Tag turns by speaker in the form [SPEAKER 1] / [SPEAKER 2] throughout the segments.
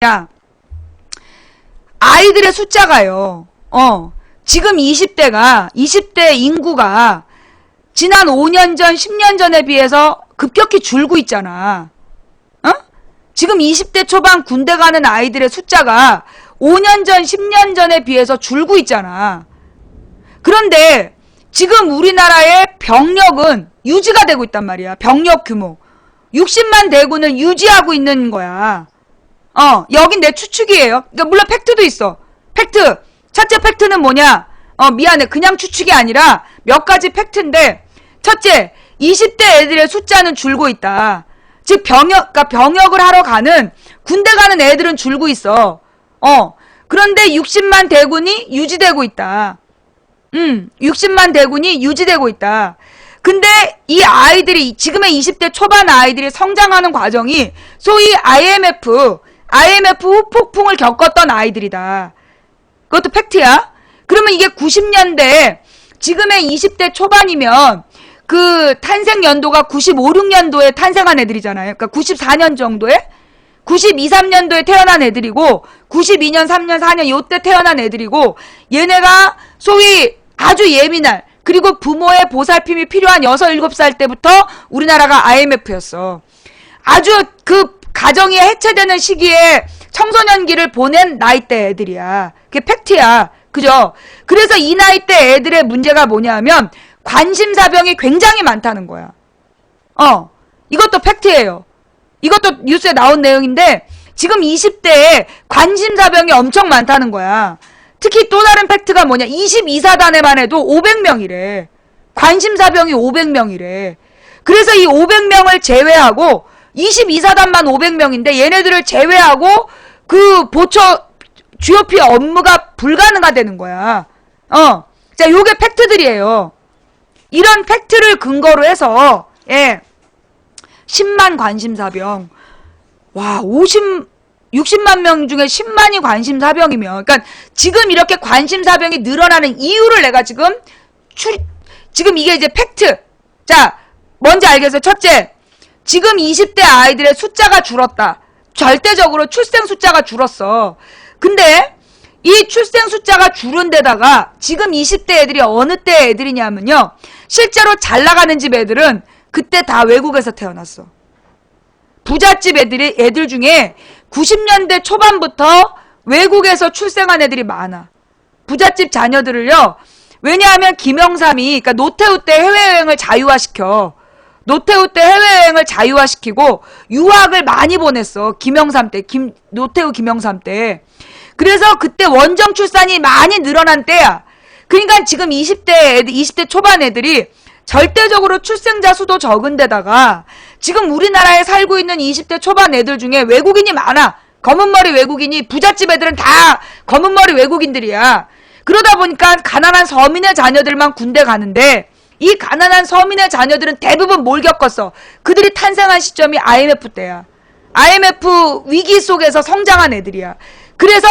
[SPEAKER 1] 야, 아이들의 숫자가요. 지금 20대 인구가 지난 5년 전, 10년 전에 비해서 급격히 줄고 있잖아. 지금 20대 초반 군대 가는 아이들의 숫자가 5년 전, 10년 전에 비해서 줄고 있잖아. 그런데 지금 우리나라의 병력은 유지가 되고 있단 말이야. 병력 규모. 60만 대군을 유지하고 있는 거야. 여긴 내 추측이에요. 그러니까 물론 팩트도 있어. 팩트. 첫째 팩트는 뭐냐? 미안해. 그냥 추측이 아니라 몇 가지 팩트인데, 첫째, 20대 애들의 숫자는 줄고 있다. 즉, 그러니까 병역을 하러 가는, 군대 가는 애들은 줄고 있어. 그런데 60만 대군이 유지되고 있다. 60만 대군이 유지되고 있다. 근데 이 아이들이, 지금의 20대 초반 아이들이 성장하는 과정이 소위 IMF 후폭풍을 겪었던 아이들이다. 그것도 팩트야. 그러면 이게 90년대, 지금의 20대 초반이면 그 탄생 연도가 95, 6년도에 탄생한 애들이잖아요. 그러니까 94년 정도에, 92, 3년도에 태어난 애들이고, 92년, 3년, 4년 요때 태어난 애들이고, 얘네가 소위 아주 예민할, 그리고 부모의 보살핌이 필요한 6, 7살 때부터 우리나라가 IMF였어. 아주 그 가정이 해체되는 시기에 청소년기를 보낸 나이대 애들이야. 그게 팩트야. 그죠? 그래서 이 나이대 애들의 문제가 뭐냐면 관심사병이 굉장히 많다는 거야. 이것도 팩트예요. 이것도 뉴스에 나온 내용인데 지금 20대에 관심사병이 엄청 많다는 거야. 특히 또 다른 팩트가 뭐냐. 22사단에만 해도 500명이래. 관심사병이 500명이래. 그래서 이 500명을 제외하고 22사단만 500명인데 얘네들을 제외하고 그 보초 GOP 업무가 불가능하다는 거야. 자, 요게 팩트들이에요. 이런 팩트를 근거로 해서 10만 관심사병. 와, 60만 명 중에 10만이 관심사병이면, 그러니까 지금 이렇게 관심사병이 늘어나는 이유를 내가 지금 이게 이제 팩트. 자, 뭔지 알겠어요? 첫째, 지금 20대 아이들의 숫자가 줄었다. 절대적으로 출생 숫자가 줄었어. 근데 이 출생 숫자가 줄은 데다가 지금 20대 애들이 어느 때 애들이냐면요. 실제로 잘 나가는 집 애들은 그때 다 외국에서 태어났어. 부잣집 애들 중에 90년대 초반부터 외국에서 출생한 애들이 많아. 부잣집 자녀들을요. 왜냐하면 김영삼이, 그러니까 노태우 때 해외여행을 자유화시켜. 노태우 때 해외여행을 자유화시키고 유학을 많이 보냈어. 김영삼 때, 노태우 김영삼 때. 그래서 그때 원정 출산이 많이 늘어난 때야. 그러니까 지금 20대 초반 애들이 절대적으로 출생자 수도 적은 데다가 지금 우리나라에 살고 있는 20대 초반 애들 중에 외국인이 많아. 검은머리 외국인이, 부잣집 애들은 다 검은머리 외국인들이야. 그러다 보니까 가난한 서민의 자녀들만 군대 가는데 이 가난한 서민의 자녀들은 대부분 뭘 겪었어? 그들이 탄생한 시점이 IMF 때야. IMF 위기 속에서 성장한 애들이야. 그래서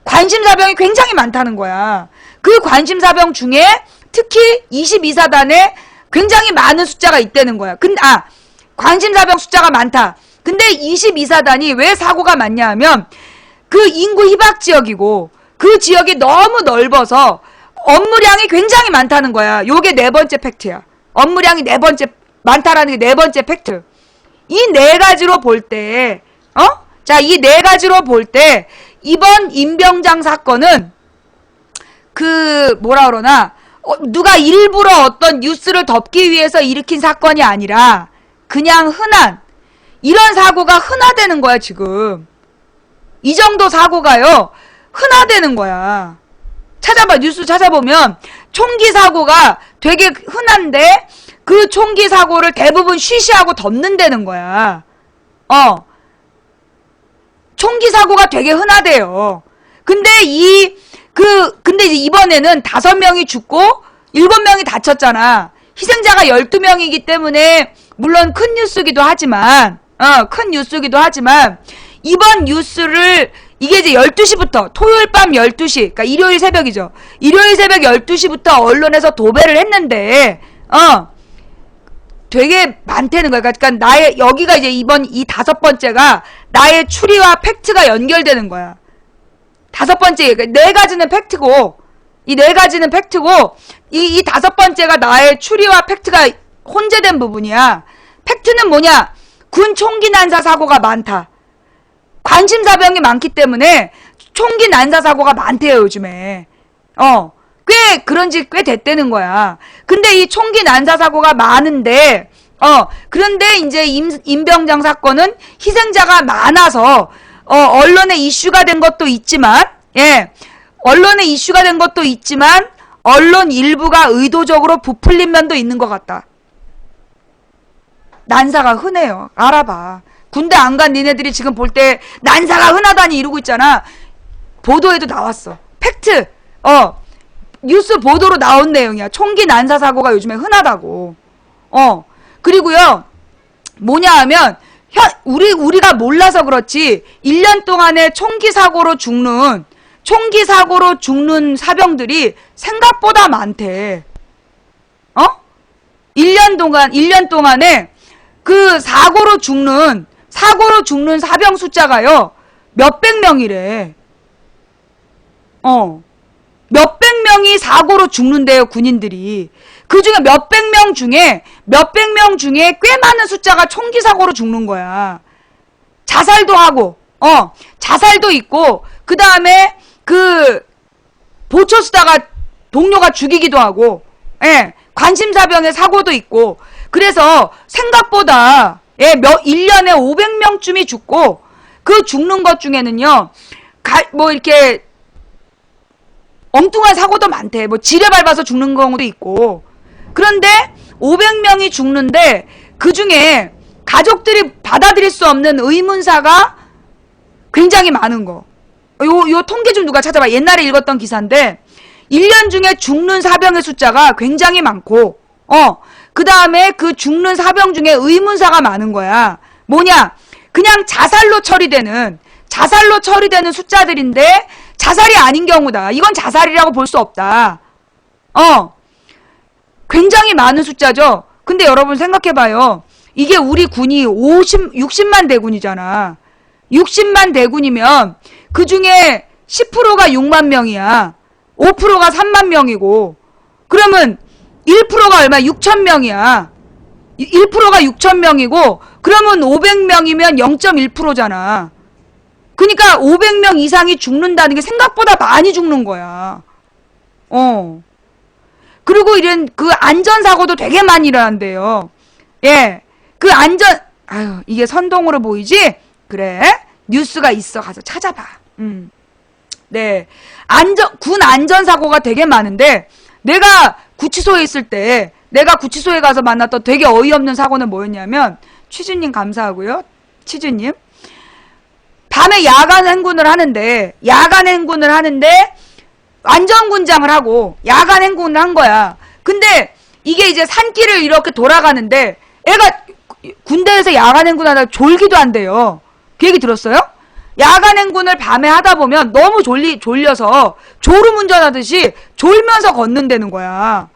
[SPEAKER 1] 관심사병이 굉장히 많다는 거야. 그 관심사병 중에 특히 22사단에 굉장히 많은 숫자가 있다는 거야. 관심사병 숫자가 많다. 근데 22사단이 왜 사고가 많냐 하면 그 인구 희박지역이고 그 지역이 너무 넓어서 업무량이 굉장히 많다는 거야. 요게 네 번째 팩트야. 업무량이 많다라는 게 네 번째 팩트. 이 네 가지로 볼 때, 자, 이 네 가지로 볼 때, 이번 임병장 사건은, 누가 일부러 어떤 뉴스를 덮기 위해서 일으킨 사건이 아니라, 그냥 이런 사고가 흔하다는 거야, 지금. 이 정도 사고가요, 흔하다는 거야. 뉴스 찾아보면 총기 사고가 되게 흔한데 그 총기 사고를 대부분 쉬쉬하고 덮는다는 거야. 총기 사고가 되게 흔하대요. 근데 근데 이제 이번에는 5명이 죽고 7명이 다쳤잖아. 희생자가 12명이기 때문에 물론 큰 뉴스기도 하지만 이번 뉴스를 이게 이제 12시부터, 토요일 밤 12시, 그러니까 일요일 새벽이죠. 일요일 새벽 12시부터 언론에서 도배를 했는데, 되게 많다는 거야. 그러니까 나의, 여기가 이제 이번 이 5번째가 나의 추리와 팩트가 연결되는 거야. 5번째, 그러니까 4가지는 팩트고, 이 4가지는 팩트고, 이 5번째가 나의 추리와 팩트가 혼재된 부분이야. 팩트는 뭐냐? 군 총기 난사 사고가 많다. 관심사병이 많기 때문에 총기 난사 사고가 많대요, 요즘에. 그런지 꽤 됐다는 거야. 근데 이 총기 난사 사고가 많은데, 그런데 이제 임병장 사건은 희생자가 많아서, 언론에 이슈가 된 것도 있지만, 언론에 이슈가 된 것도 있지만, 언론 일부가 의도적으로 부풀린 면도 있는 것 같다. 난사가 흔해요. 알아봐. 군대 안 간 니네들이 지금 볼 때 난사가 흔하다니 이러고 있잖아. 보도에도 나왔어. 팩트. 뉴스 보도로 나온 내용이야. 총기 난사 사고가 요즘에 흔하다고. 그리고요. 뭐냐 하면 우리가 몰라서 그렇지 1년 동안에 총기 사고로 죽는 사병들이 생각보다 많대. 1년 동안에 그 사고로 죽는 사병 숫자가요. 몇백 명이래. 몇백 명이 사고로 죽는데요, 군인들이. 그 중에 몇백 명 중에 꽤 많은 숫자가 총기 사고로 죽는 거야. 자살도 하고, 자살도 있고, 그 다음에 보초 쓰다가 동료가 죽이기도 하고, 관심사병의 사고도 있고, 그래서 생각보다, 1년에 500명쯤이 죽고, 그 죽는 것 중에는요, 이렇게, 엉뚱한 사고도 많대. 지뢰 밟아서 죽는 경우도 있고. 그런데 500명이 죽는데 그 중에 가족들이 받아들일 수 없는 의문사가 굉장히 많은 거. 요 통계 좀 누가 찾아봐. 옛날에 읽었던 기사인데 1년 중에 죽는 사병의 숫자가 굉장히 많고 그 다음에 그 죽는 사병 중에 의문사가 많은 거야. 뭐냐? 그냥 자살로 처리되는 숫자들인데 자살이 아닌 경우다. 이건 자살이라고 볼 수 없다. 굉장히 많은 숫자죠. 근데 여러분 생각해봐요. 이게 우리 군이 60만 대군이잖아. 60만 대군이면 그 중에 10%가 6만 명이야. 5%가 3만 명이고 그러면 1%가 얼마? 6천 명이야. 1%가 6천 명이고 그러면 500명이면 0.1%잖아. 그러니까 500명 이상이 죽는다는 게 생각보다 많이 죽는 거야. 그리고 이런 안전사고도 되게 많이 일어난대요. 이게 선동으로 보이지? 그래. 뉴스가 있어. 가서 찾아봐. 네. 군 안전사고가 되게 많은데, 내가 구치소에 가서 만났던 되게 어이없는 사고는 뭐였냐면, 취주님 감사하고요. 취주님. 밤에 야간 행군을 하는데 안전군장을 하고 야간 행군을 한 거야. 근데 이게 이제 산길을 이렇게 돌아가는데 애가 군대에서 야간 행군하다 졸기도 한대요. 그 얘기 들었어요? 야간 행군을 밤에 하다 보면 너무 졸려서 졸음운전하듯이 졸면서 걷는다는 거야.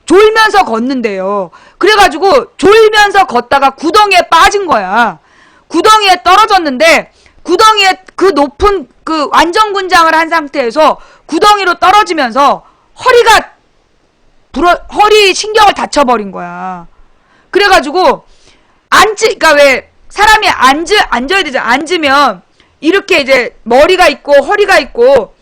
[SPEAKER 1] 졸면서 걷는데요. 그래가지고 졸면서 걷다가 구덩이에 빠진 거야. 구덩이에 떨어졌는데 구덩이에 그 높은 완전군장을 한 상태에서 구덩이로 떨어지면서 허리 신경을 다쳐버린 거야. 그래가지고 그러니까 왜 사람이 앉아야 되잖아. 앉으면 이렇게 이제 머리가 있고 허리가 있고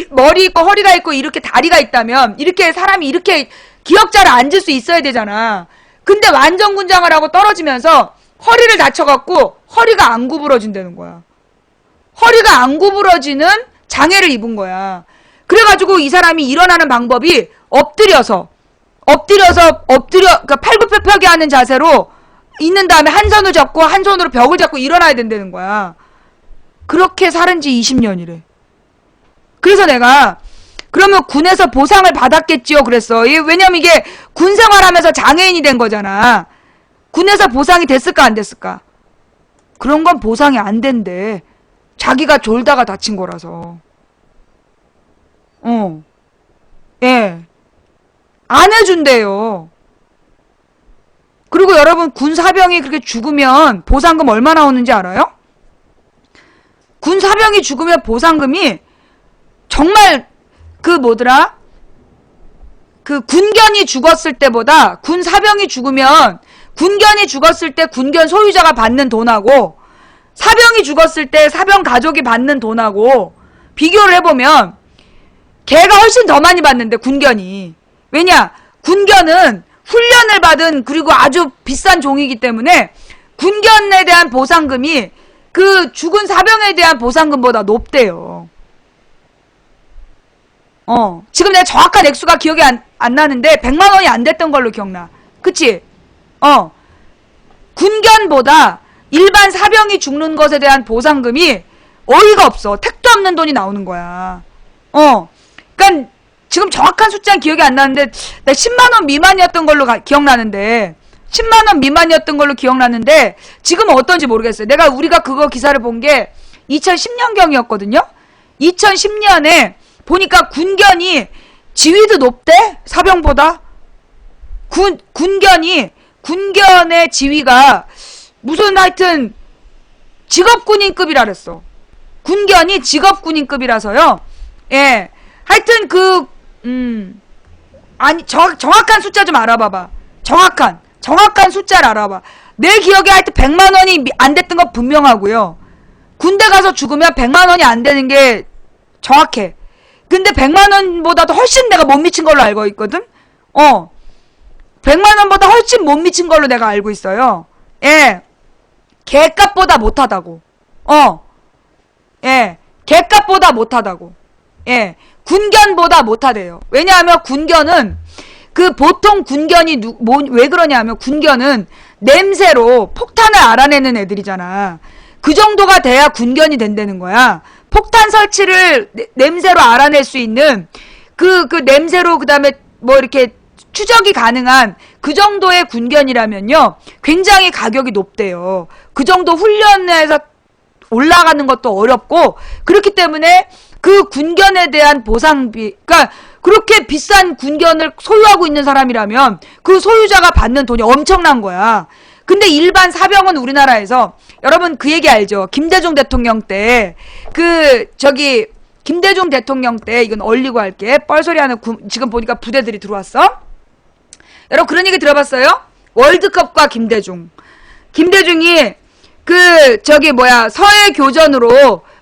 [SPEAKER 1] 머리 있고 허리가 있고 이렇게 다리가 있다면 이렇게 사람이 이렇게 기역자로 앉을 수 있어야 되잖아. 근데 완전군장을 하고 떨어지면서 허리를 다쳐갖고 허리가 안 구부러진다는 거야. 허리가 안 구부러지는 장애를 입은 거야. 그래가지고 이 사람이 일어나는 방법이 엎드려 그러니까 팔굽혀펴기 하는 자세로 있는 다음에 한 손을 잡고 한 손으로 벽을 잡고 일어나야 된다는 거야. 그렇게 살은 지 20년이래. 그래서 내가 그러면 군에서 보상을 받았겠지요 그랬어. 왜냐면 이게 군 생활하면서 장애인이 된 거잖아. 군에서 보상이 됐을까 안 됐을까? 그런 건 보상이 안 된대. 자기가 졸다가 다친 거라서. 안 해준대요. 그리고 여러분 군사병이 그렇게 죽으면 보상금 얼마 나오는지 알아요? 군사병이 죽으면 보상금이 정말 그 군견이 죽었을 때보다 군사병이 죽으면 군견이 죽었을 때 군견 소유자가 받는 돈하고 사병이 죽었을 때 사병 가족이 받는 돈하고 비교를 해보면 걔가 훨씬 더 많이 받는데 군견이. 왜냐? 군견은 훈련을 받은 그리고 아주 비싼 종이기 때문에 군견에 대한 보상금이 그 죽은 사병에 대한 보상금보다 높대요. 지금 내가 정확한 액수가 기억이 안 나는데 100만 원이 안 됐던 걸로 기억나. 그치? 군견보다 일반 사병이 죽는 것에 대한 보상금이 어이가 없어. 택도 없는 돈이 나오는 거야. 그러니까 지금 정확한 숫자는 기억이 안 나는데 내가 10만 원 미만이었던 걸로 기억나는데 10만 원 미만이었던 걸로 기억나는데 지금은 어떤지 모르겠어요. 우리가 그거 기사를 본 게 2010년경이었거든요. 2010년에 보니까 군견이 지위도 높대? 사병보다? 군견의 지위가 무슨 하여튼 직업군인급이라 그랬어. 군견이 직업군인급이라서요. 예. 하여튼 정확한 숫자 좀 알아봐봐. 정확한 숫자를 알아봐. 내 기억에 하여튼 100만 원이 안 됐던 건 분명하고요. 군대 가서 죽으면 100만 원이 안 되는 게 정확해. 근데 100만 원보다도 훨씬 내가 못 미친 걸로 알고 있거든? 100만 원보다 훨씬 못 미친 걸로 내가 알고 있어요. 예. 개값보다 못하다고. 예. 개값보다 못하다고. 예. 군견보다 못하대요. 왜냐하면 군견은 보통 군견이 왜 그러냐면 군견은 냄새로 폭탄을 알아내는 애들이잖아. 그 정도가 돼야 군견이 된다는 거야. 폭탄 설치를 냄새로 알아낼 수 있는 그 냄새로 그다음에 뭐 이렇게 추적이 가능한 그 정도의 군견이라면요. 굉장히 가격이 높대요. 그 정도 훈련에서 올라가는 것도 어렵고 그렇기 때문에 그 군견에 대한 보상비, 그러니까 그렇게 비싼 군견을 소유하고 있는 사람이라면 그 소유자가 받는 돈이 엄청난 거야. 근데 일반 사병은 우리나라에서 여러분 그 얘기 알죠? 김대중 대통령 때 김대중 대통령 때 이건 얼리고 할게. 뻘소리하는 지금 보니까 부대들이 들어왔어. 여러분 그런 얘기 들어봤어요? 월드컵과 김대중이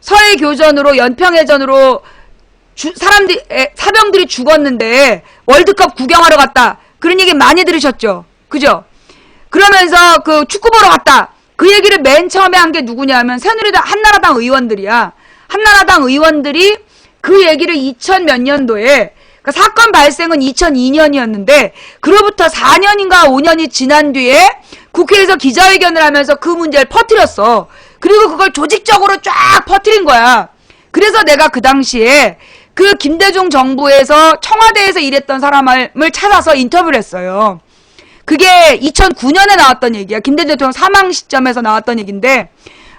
[SPEAKER 1] 서해 교전으로 연평해전으로 사병들이 죽었는데 월드컵 구경하러 갔다. 그런 얘기 많이 들으셨죠? 그죠? 그러면서 축구 보러 갔다. 그 얘기를 맨 처음에 한 게 누구냐면 새누리당 한나라당 의원들이야. 한나라당 의원들이 그 얘기를 2000 몇 년도에 그러니까 사건 발생은 2002년이었는데 그로부터 4년인가 5년이 지난 뒤에 국회에서 기자회견을 하면서 그 문제를 퍼뜨렸어. 그리고 그걸 조직적으로 쫙 퍼뜨린 거야. 그래서 내가 그 당시에 그 김대중 정부에서 청와대에서 일했던 사람을 찾아서 인터뷰를 했어요. 그게 2009년에 나왔던 얘기야. 김대중 대통령 사망 시점에서 나왔던 얘기인데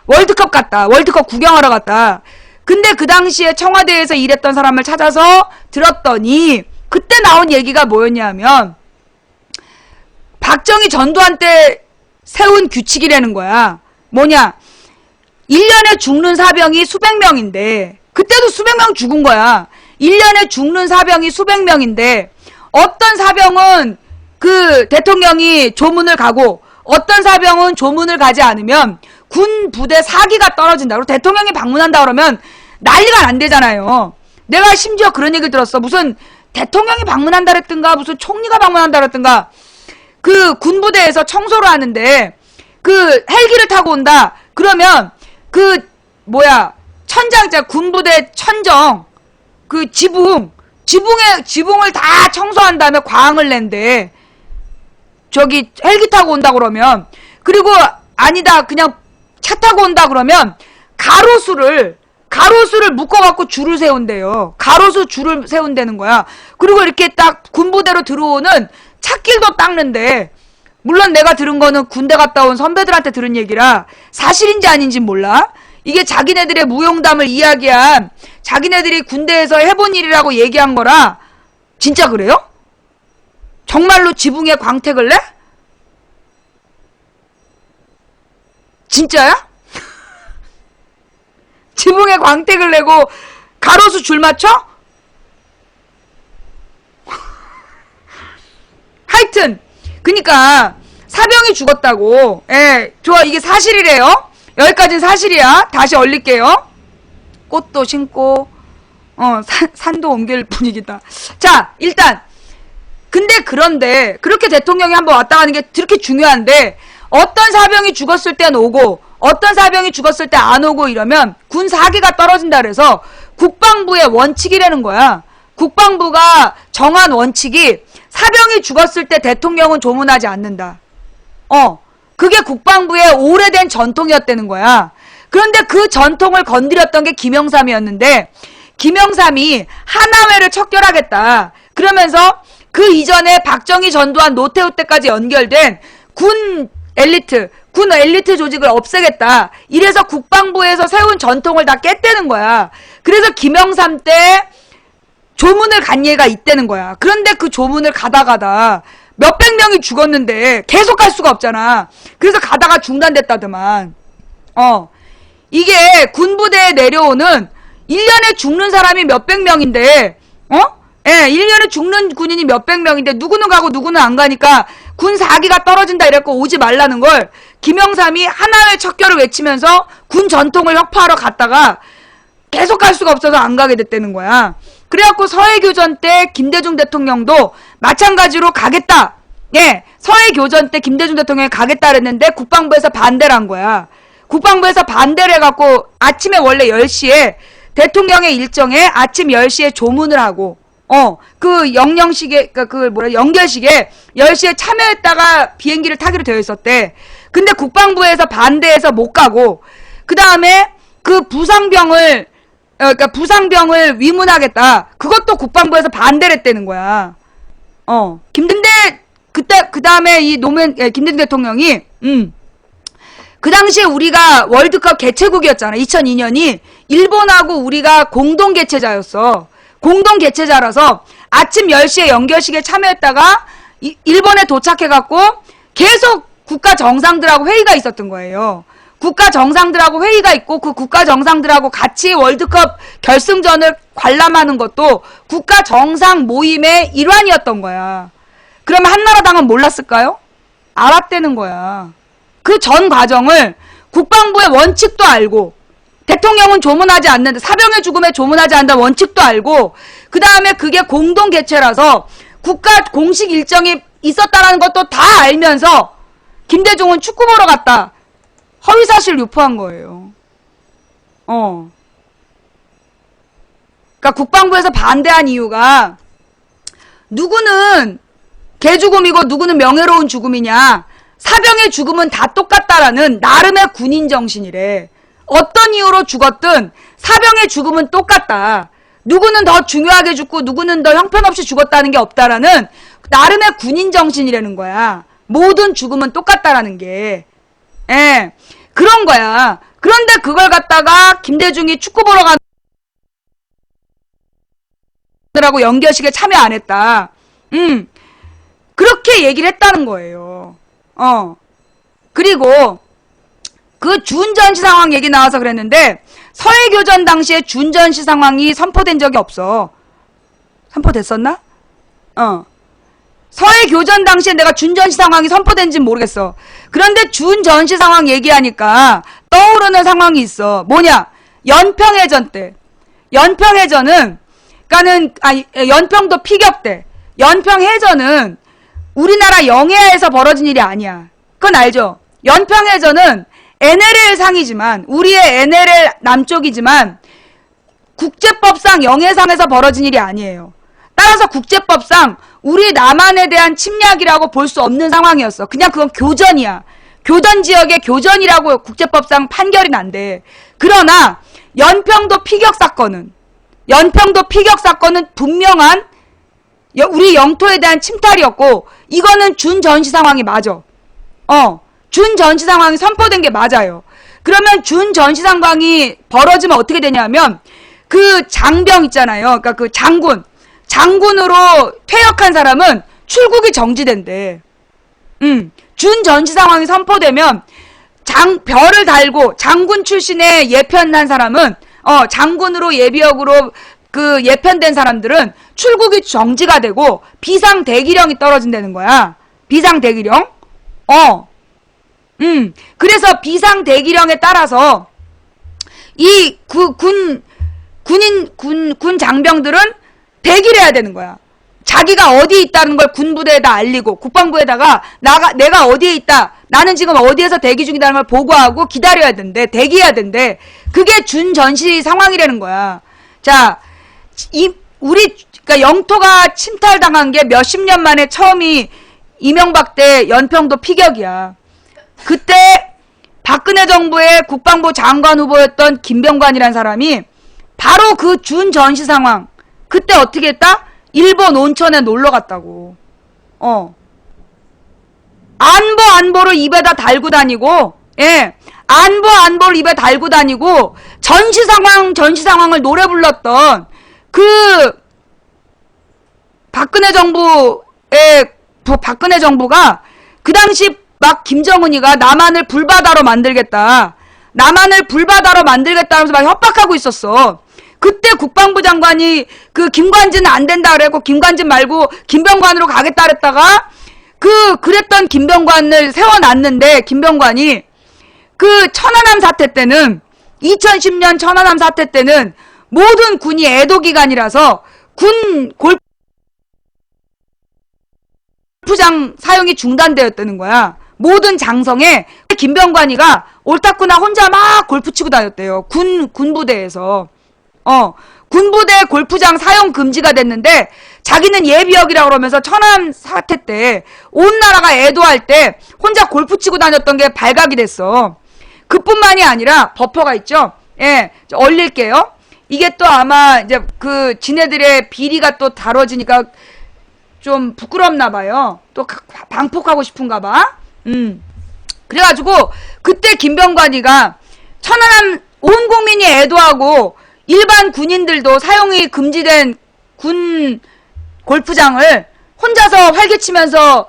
[SPEAKER 1] 월드컵 갔다. 월드컵 구경하러 갔다. 근데 그 당시에 청와대에서 일했던 사람을 찾아서 들었더니 그때 나온 얘기가 뭐였냐면 박정희 전두환 때 세운 규칙이라는 거야. 뭐냐? 1년에 죽는 사병이 수백 명인데 그때도 수백 명 죽은 거야. 1년에 죽는 사병이 수백 명인데 어떤 사병은 그 대통령이 조문을 가고 어떤 사병은 조문을 가지 않으면 군 부대 사기가 떨어진다. 그리고 대통령이 방문한다 그러면 난리가 안 되잖아요. 내가 심지어 그런 얘기를 들었어. 무슨 대통령이 방문한다 그랬든가 무슨 총리가 방문한다 그랬든가 그 군부대에서 청소를 하는데 그 헬기를 타고 온다. 그러면 군부대 천정 그 지붕을 다 청소한 다음에 광을 낸대. 헬기 타고 온다 그러면 그리고 아니다 그냥 차 타고 온다 그러면 가로수를 묶어갖고 줄을 세운대요. 가로수 줄을 세운다는 거야. 그리고 이렇게 딱 군부대로 들어오는 찻길도 닦는데 물론 내가 들은 거는 군대 갔다 온 선배들한테 들은 얘기라 사실인지 아닌지 몰라. 이게 자기네들의 무용담을 이야기한 자기네들이 군대에서 해본 일이라고 얘기한 거라 진짜 그래요? 정말로 지붕에 광택을 내? 진짜야? 지붕에 광택을 내고 가로수 줄 맞춰? 하여튼 그니까 사병이 죽었다고. 예, 좋아. 이게 사실이래요. 여기까지는 사실이야. 다시 얼릴게요. 꽃도 심고 산도 옮길 분위기다. 자, 일단 근데 그런데 그렇게 대통령이 한번 왔다 가는 게 그렇게 중요한데 어떤 사병이 죽었을 땐 오고 어떤 사병이 죽었을 때 안 오고 이러면 군 사기가 떨어진다 그래서 국방부의 원칙이라는 거야. 국방부가 정한 원칙이 사병이 죽었을 때 대통령은 조문하지 않는다. 그게 국방부의 오래된 전통이었다는 거야. 그런데 그 전통을 건드렸던 게 김영삼이었는데 김영삼이 하나회를 척결하겠다. 그러면서 그 이전에 박정희 전두환 노태우 때까지 연결된 군 엘리트 조직을 없애겠다. 이래서 국방부에서 세운 전통을 다 깼다는 거야. 그래서 김영삼 때 조문을 간 예가 있다는 거야. 그런데 그 조문을 가다 몇백 명이 죽었는데 계속 갈 수가 없잖아. 그래서 가다가 중단됐다더만. 이게 군부대에 내려오는 1년에 죽는 사람이 몇백 명인데 1년에 죽는 군인이 몇백 명인데 누구는 가고 누구는 안 가니까 군 사기가 떨어진다 이랬고 오지 말라는 걸 김영삼이 하나의 척결을 외치면서 군 전통을 혁파하러 갔다가 계속 갈 수가 없어서 안 가게 됐다는 거야. 그래갖고 서해교전 때 김대중 대통령도 마찬가지로 가겠다. 예, 서해교전 때 김대중 대통령이 가겠다 그랬는데 국방부에서 반대를 한 거야. 국방부에서 반대를 해갖고 아침에 원래 10시에 대통령의 일정에 아침 10시에 조문을 하고 그 영영식에 연결식에 10시에 참여했다가 비행기를 타기로 되어 있었대. 근데 국방부에서 반대해서 못 가고 그 다음에 그 부상병을 위문하겠다. 그것도 국방부에서 반대를 했다는 거야. 근데 그때 그 다음에 이 김대중 대통령이 그 당시에 우리가 월드컵 개최국이었잖아. 2002년이 일본하고 우리가 공동 개최자였어. 공동 개최자라서 아침 10시에 연결식에 참여했다가 일본에 도착해갖고 계속 국가 정상들하고 회의가 있었던 거예요. 국가 정상들하고 회의가 있고 그 국가 정상들하고 같이 월드컵 결승전을 관람하는 것도 국가 정상 모임의 일환이었던 거야. 그러면 한나라당은 몰랐을까요? 알았다는 거야. 그 전 과정을 국방부의 원칙도 알고 대통령은 조문하지 않는다. 사병의 죽음에 조문하지 않는다 원칙도 알고 그 다음에 그게 공동 개최라서 국가 공식 일정이 있었다라는 것도 다 알면서 김대중은 축구 보러 갔다. 허위사실 유포한 거예요. 그러니까 국방부에서 반대한 이유가 누구는 개죽음이고 누구는 명예로운 죽음이냐. 사병의 죽음은 다 똑같다라는 나름의 군인 정신이래. 어떤 이유로 죽었든 사병의 죽음은 똑같다. 누구는 더 중요하게 죽고 누구는 더 형편없이 죽었다는 게 없다라는 나름의 군인 정신이라는 거야. 모든 죽음은 똑같다라는 게. 예, 그런 거야. 그런데 그걸 갖다가 김대중이 축구 보러 가느라고 연결식에 참여 안 했다. 그렇게 얘기를 했다는 거예요. 그리고 그 준전시 상황 얘기 나와서 그랬는데 서해교전 당시에 준전시 상황이 선포된 적이 없어. 선포됐었나? 서해교전 당시에 내가 준전시 상황이 선포된지는 모르겠어. 그런데 준전시 상황 얘기하니까 떠오르는 상황이 있어. 뭐냐? 연평해전 때. 연평해전은 연평도 피격 때. 연평해전은 우리나라 영해에서 벌어진 일이 아니야. 그건 알죠? 연평해전은 NLL 상이지만 우리의 NLL 남쪽이지만 국제법상 영해상에서 벌어진 일이 아니에요. 따라서 국제법상 우리 남한에 대한 침략이라고 볼 수 없는 상황이었어. 그냥 그건 교전이야. 교전 지역의 교전이라고 국제법상 판결이 난대. 그러나 연평도 피격 사건은 분명한 우리 영토에 대한 침탈이었고 이거는 준전시 상황이 맞아. 준전시 상황이 선포된 게 맞아요. 그러면 준전시 상황이 벌어지면 어떻게 되냐면 그 장병 있잖아요. 그러니까 그 장군으로 퇴역한 사람은 출국이 정지된대. 준전시 상황이 선포되면 별을 달고 장군 출신의 예편한 사람은 장군으로 예비역으로 그 예편된 사람들은 출국이 정지가 되고 비상대기령이 떨어진다는 거야. 비상대기령. 그래서 비상대기령에 따라서 이 군 장병들은 대기를 해야 되는 거야. 자기가 어디에 있다는 걸 군부대에다 알리고 국방부에다가 내가 어디에 있다. 나는 지금 어디에서 대기 중이라는 걸 보고하고 기다려야 된대. 대기해야 된대. 그게 준전시 상황이라는 거야. 자, 그러니까 영토가 침탈당한 게 몇십 년 만에 처음이 이명박 때 연평도 피격이야. 그때 박근혜 정부의 국방부 장관 후보였던 김병관이라는 사람이 바로 그 준전시 상황, 그때 어떻게 했다? 일본 온천에 놀러 갔다고. 안보를 입에다 달고 다니고, 예. 안보를 입에 달고 다니고, 전시 상황을 노래 불렀던 그 박근혜 정부가 그 당시 막 김정은이가 남한을 불바다로 만들겠다. 남한을 불바다로 만들겠다 하면서 막 협박하고 있었어. 그때 국방부 장관이 그 김관진은 안 된다 그랬고 김관진 말고 김병관으로 가겠다 그랬다가 그랬던 김병관을 세워놨는데 김병관이 그 천안함 사태 때는 2010년 천안함 사태 때는 모든 군이 애도 기간이라서 군 골프장 사용이 중단되었다는 거야. 모든 장성에 김병관이가 옳다구나 혼자 막 골프 치고 다녔대요. 군부대에서. 군부대 골프장 사용 금지가 됐는데 자기는 예비역이라고 그러면서 천안 사태 때 온 나라가 애도할 때 혼자 골프 치고 다녔던 게 발각이 됐어. 그뿐만이 아니라 버퍼가 있죠. 예, 얼릴게요. 이게 또 아마 이제 그 지네들의 비리가 또 다뤄지니까 좀 부끄럽나 봐요. 또 방폭하고 싶은가 봐. 그래가지고 그때 김병관이가 천안함 온 국민이 애도하고 일반 군인들도 사용이 금지된 군 골프장을 혼자서 활개치면서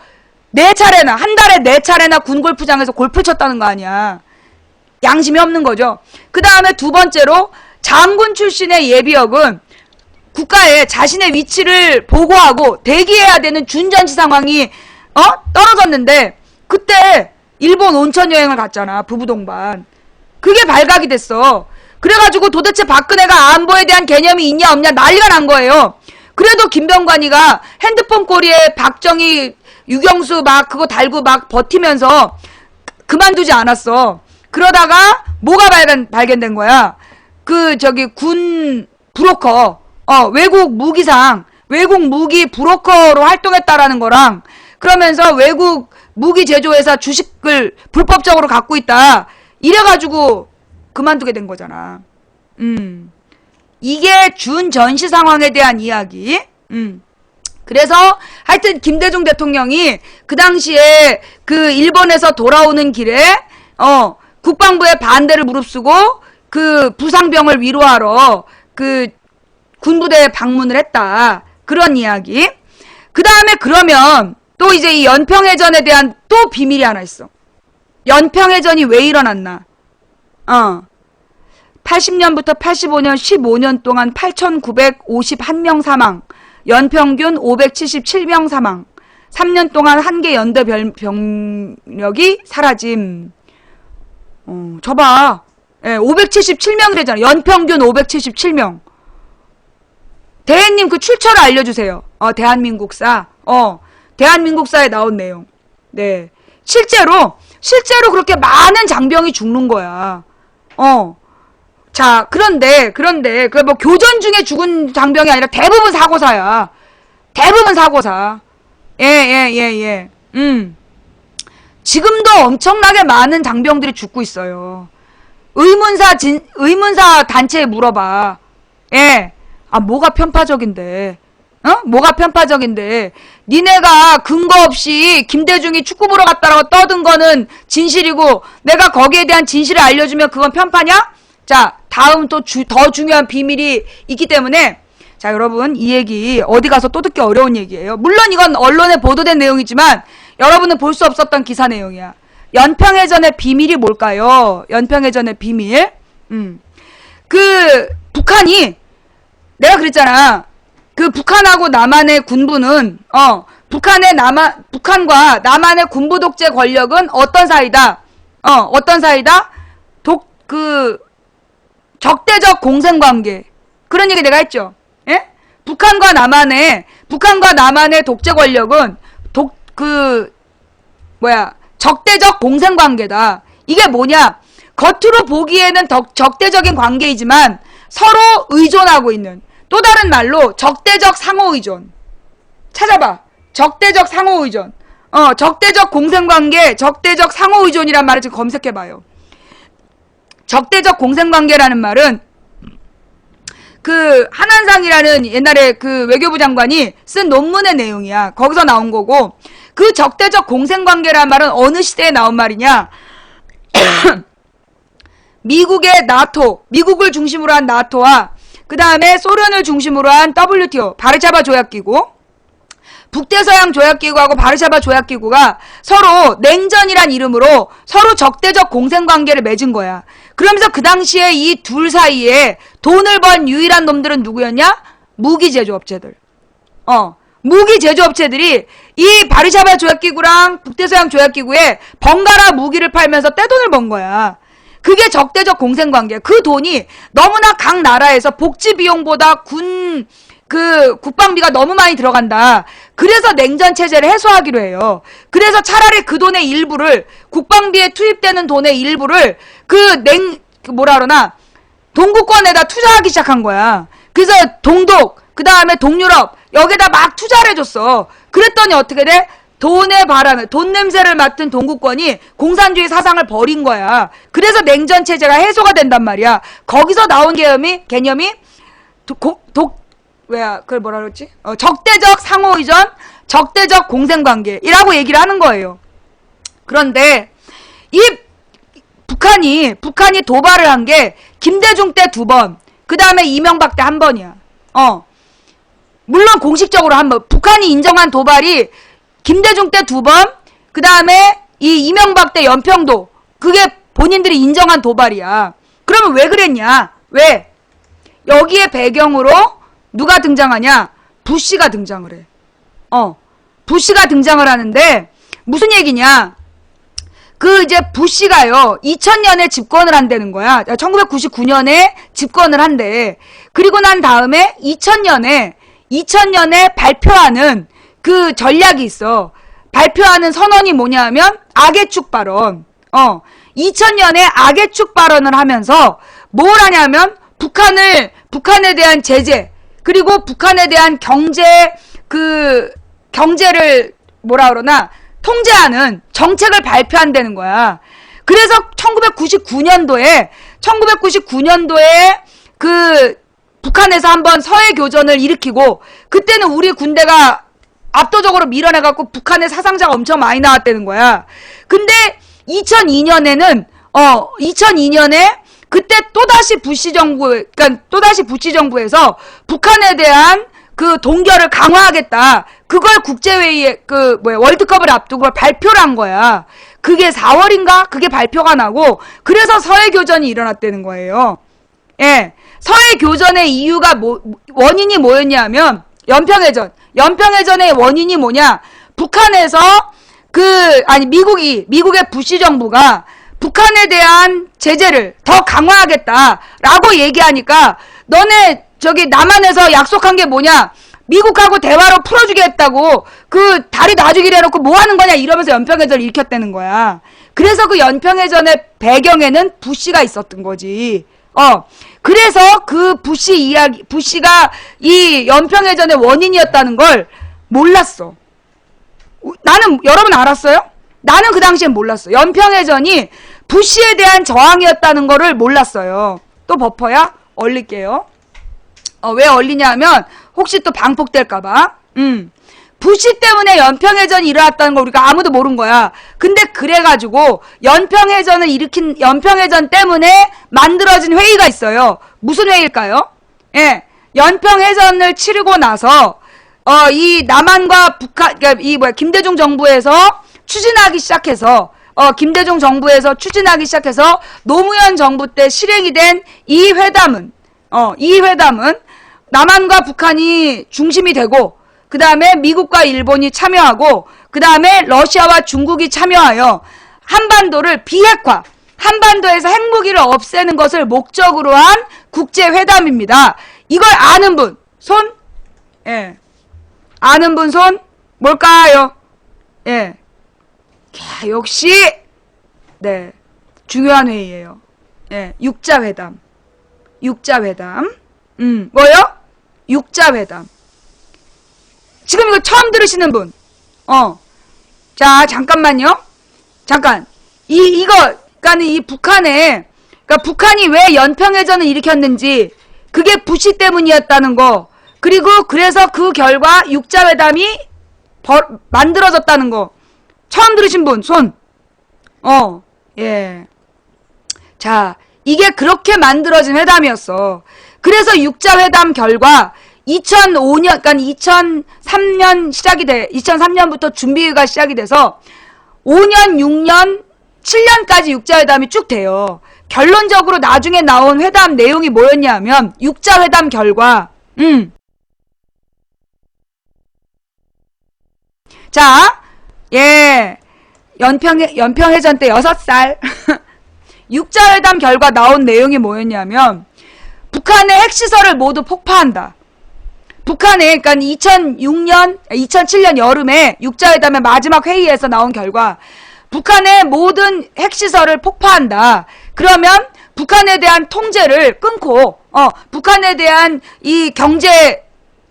[SPEAKER 1] 한 달에 4차례나 군 골프장에서 골프 쳤다는 거 아니야. 양심이 없는 거죠. 그 다음에 두 번째로 장군 출신의 예비역은 국가에 자신의 위치를 보고하고 대기해야 되는 준전시 상황이 떨어졌는데 그때 일본 온천 여행을 갔잖아. 부부 동반. 그게 발각이 됐어. 그래가지고 도대체 박근혜가 안보에 대한 개념이 있냐 없냐 난리가 난 거예요. 그래도 김병관이가 핸드폰 꼬리에 박정희, 유경수 막 그거 달고 막 버티면서 그만두지 않았어. 그러다가 뭐가 발견된 거야? 군 브로커, 외국 무기 브로커로 활동했다라는 거랑 그러면서 외국 무기 제조회사 주식을 불법적으로 갖고 있다. 이래가지고 그만두게 된 거잖아. 이게 준전시 상황에 대한 이야기. 그래서 하여튼 김대중 대통령이 그 당시에 그 일본에서 돌아오는 길에 국방부의 반대를 무릅쓰고 그 부상병을 위로하러 그 군부대에 방문을 했다. 그런 이야기. 그 다음에 그러면 또 이제 이 연평해전에 대한 또 비밀이 하나 있어. 연평해전이 왜 일어났나? 80년부터 85년 15년 동안 8,951명 사망, 연평균 577명 사망, 3년 동안 한 개 연대 병력이 사라짐. 저봐. 예, 577명이래잖아. 연평균 577명. 대혜님 그 출처를 알려주세요. 대한민국사. 대한민국사에 나온 내용. 네. 실제로 그렇게 많은 장병이 죽는 거야. 자, 그런데, 그 뭐 교전 중에 죽은 장병이 아니라 대부분 사고사야. 대부분 사고사. 예. 지금도 엄청나게 많은 장병들이 죽고 있어요. 의문사 단체에 물어봐. 예. 뭐가 편파적인데. 뭐가 편파적인데. 니네가 근거 없이 김대중이 축구 보러 갔다라고 떠든 거는 진실이고, 내가 거기에 대한 진실을 알려주면 그건 편파냐? 자, 다음 또 더 중요한 비밀이 있기 때문에, 자, 여러분, 이 얘기 어디 가서 또 듣기 어려운 얘기예요. 물론 이건 언론에 보도된 내용이지만, 여러분은 볼 수 없었던 기사 내용이야. 연평해전의 비밀이 뭘까요? 연평해전의 비밀. 북한이, 내가 그랬잖아. 북한하고 남한의 군부는, 북한과 남한의 군부 독재 권력은 어떤 사이다? 어떤 사이다? 적대적 공생관계. 그런 얘기 내가 했죠. 예? 북한과 남한의 독재 권력은 적대적 공생관계다. 이게 뭐냐? 겉으로 보기에는 적대적인 관계이지만 서로 의존하고 있는, 또 다른 말로 적대적 상호의존. 찾아봐. 적대적 상호의존. 적대적 공생관계, 적대적 상호의존이란 말을 지금 검색해봐요. 적대적 공생관계라는 말은 한한상이라는 옛날에 외교부 장관이 쓴 논문의 내용이야. 거기서 나온 거고, 적대적 공생관계라는 말은 어느 시대에 나온 말이냐? 미국의 나토, 미국을 중심으로 한 나토와 그 다음에 소련을 중심으로 한 WTO, 바르샤바 조약기구, 북대서양 조약기구하고 바르샤바 조약기구가 서로 냉전이란 이름으로 서로 적대적 공생관계를 맺은 거야. 그러면서 그 당시에 이 둘 사이에 돈을 번 유일한 놈들은 누구였냐? 무기 제조업체들. 무기 제조업체들이 이 바르샤바 조약기구랑 북대서양 조약기구에 번갈아 무기를 팔면서 떼돈을 번 거야. 그게 적대적 공생관계. 그 돈이 너무나 각 나라에서 복지 비용보다 국방비가 너무 많이 들어간다. 그래서 냉전 체제를 해소하기로 해요. 그래서 차라리 그 돈의 일부를, 국방비에 투입되는 돈의 일부를 동구권에다 투자하기 시작한 거야. 그래서 동독, 그 다음에 동유럽, 여기다 막 투자를 해줬어. 그랬더니 어떻게 돼? 돈의 바람에, 돈 냄새를 맡은 동구권이 공산주의 사상을 버린 거야. 그래서 냉전 체제가 해소가 된단 말이야. 거기서 나온 개념이 그걸 뭐라 그랬지? 적대적 상호의존, 적대적 공생관계이라고 얘기를 하는 거예요. 그런데 이 북한이 도발을 한 게 김대중 때 2번, 그 다음에 이명박 때 1번이야. 물론 공식적으로 1번. 북한이 인정한 도발이 김대중 때 2번, 그 다음에 이 이명박 때 연평도. 그게 본인들이 인정한 도발이야. 그러면 왜 그랬냐? 왜? 여기에 배경으로 누가 등장하냐? 부시가 등장을 해. 부시가 등장을 하는데 무슨 얘기냐? 이제 부시가요, 2000년에 집권을 한다는 거야. 1999년에 집권을 한대. 그리고 난 다음에 2000년에 발표하는 전략이 있어. 발표하는 선언이 뭐냐 하면 악의축 발언. 2000년에 악의축 발언을 하면서 뭘 하냐면 북한에 대한 제재, 그리고 북한에 대한 경제를 통제하는 정책을 발표한다는 거야. 그래서 1999년도에 북한에서 한번 서해교전을 일으키고, 그때는 우리 군대가 압도적으로 밀어내갖고 북한의 사상자가 엄청 많이 나왔다는 거야. 근데 2002년에 그때 또다시 부시 정부에서 북한에 대한 동결을 강화하겠다. 그걸 국제회의에, 월드컵을 앞두고 그걸 발표를 한 거야. 그게 4월인가? 그게 발표가 나고, 그래서 서해교전이 일어났다는 거예요. 예. 서해교전의 이유가 원인이 뭐였냐면, 연평해전의 원인이 뭐냐? 북한에서, 미국의 부시 정부가 북한에 대한 제재를 더 강화하겠다라고 얘기하니까, 너네 남한에서 약속한 게 뭐냐? 미국하고 대화로 풀어주겠다고 다리 놔주기로 해놓고 뭐 하는 거냐? 이러면서 연평해전을 일으켰다는 거야. 그래서 연평해전의 배경에는 부시가 있었던 거지. 그래서 부시가 이 연평해전의 원인이었다는 걸 몰랐어. 여러분 알았어요? 나는 그 당시엔 몰랐어. 연평해전이 부시에 대한 저항이었다는 거를 몰랐어요. 또 버퍼야? 얼릴게요. 왜 얼리냐 하면 혹시 또 방폭될까봐. 부시 때문에 연평해전이 일어났다는 거 우리가 아무도 모른 거야. 근데 그래가지고 연평해전 때문에 만들어진 회의가 있어요. 무슨 회의일까요? 예, 연평해전을 치르고 나서 이 남한과 북한, 김대중 정부에서 추진하기 시작해서 김대중 정부에서 추진하기 시작해서 노무현 정부 때 실행이 된 이 회담은 남한과 북한이 중심이 되고, 그 다음에 미국과 일본이 참여하고, 그 다음에 러시아와 중국이 참여하여 한반도를 비핵화, 한반도에서 핵무기를 없애는 것을 목적으로 한 국제회담입니다. 이걸 아는 분, 손? 예. 아는 분 손? 뭘까요? 예. 역시, 네. 중요한 회의예요. 예. 육자회담. 뭐요? 육자회담. 지금 이거 처음 들으시는 분. 자, 잠깐만요. 잠깐. 그러니까는 이 북한에, 그러니까 북한이 왜 연평해전을 일으켰는지, 그게 부시 때문이었다는 거, 그리고 그래서 그 결과 육자회담이 만들어졌다는 거. 처음 들으신 분, 손. 예. 자, 이게 그렇게 만들어진 회담이었어. 그래서 육자회담 결과 2005년, 그러니까 2003년 2003년부터 준비가 시작이 돼서 5년, 6년, 7년까지 육자회담이 쭉 돼요. 결론적으로 나중에 나온 회담 내용이 뭐였냐 하면, 육자회담 결과, 자, 예, 연평해전 때 6살. 육자회담 결과 나온 내용이 뭐였냐면, 북한의 핵시설을 모두 폭파한다. 북한에, 그러니까 2007년 여름에 육자회담의 마지막 회의에서 나온 결과, 북한의 모든 핵시설을 폭파한다. 그러면 북한에 대한 통제를 끊고, 북한에 대한 이 경제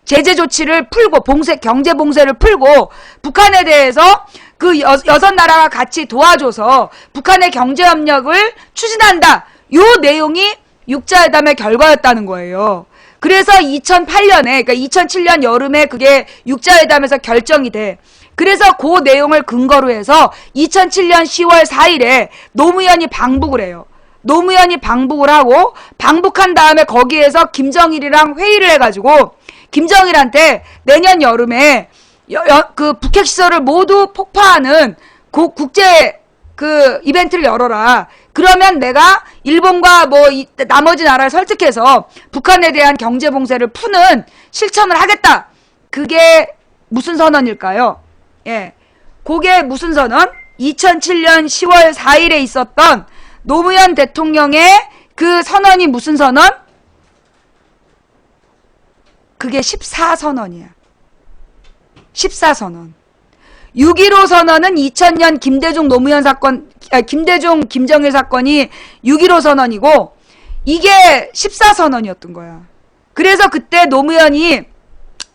[SPEAKER 1] 제재 조치를 풀고, 경제 봉쇄를 풀고, 북한에 대해서 그 6나라가 같이 도와줘서 북한의 경제 협력을 추진한다. 요 내용이 육자회담의 결과였다는 거예요. 그래서 2008년에, 그러니까 2007년 여름에 그게 육자회담에서 결정이 돼. 그래서 그 내용을 근거로 해서 2007년 10월 4일에 노무현이 방북을 해요. 노무현이 방북을 하고, 방북한 다음에 거기에서 김정일이랑 회의를 해가지고, 김정일한테 내년 여름에 그 북핵시설을 모두 폭파하는 국제 이벤트를 열어라. 그러면 내가 일본과 나머지 나라를 설득해서 북한에 대한 경제 봉쇄를 푸는 실천을 하겠다. 그게 무슨 선언일까요? 예. 그게 무슨 선언? 2007년 10월 4일에 있었던 노무현 대통령의 그 선언이 무슨 선언? 그게 14선언이야. 14선언. 6.15 선언은 2000년 김대중 노무현 사건, 김대중 김정일 사건이 6.15 선언이고, 이게 14선언이었던 거야. 그래서 그때 노무현이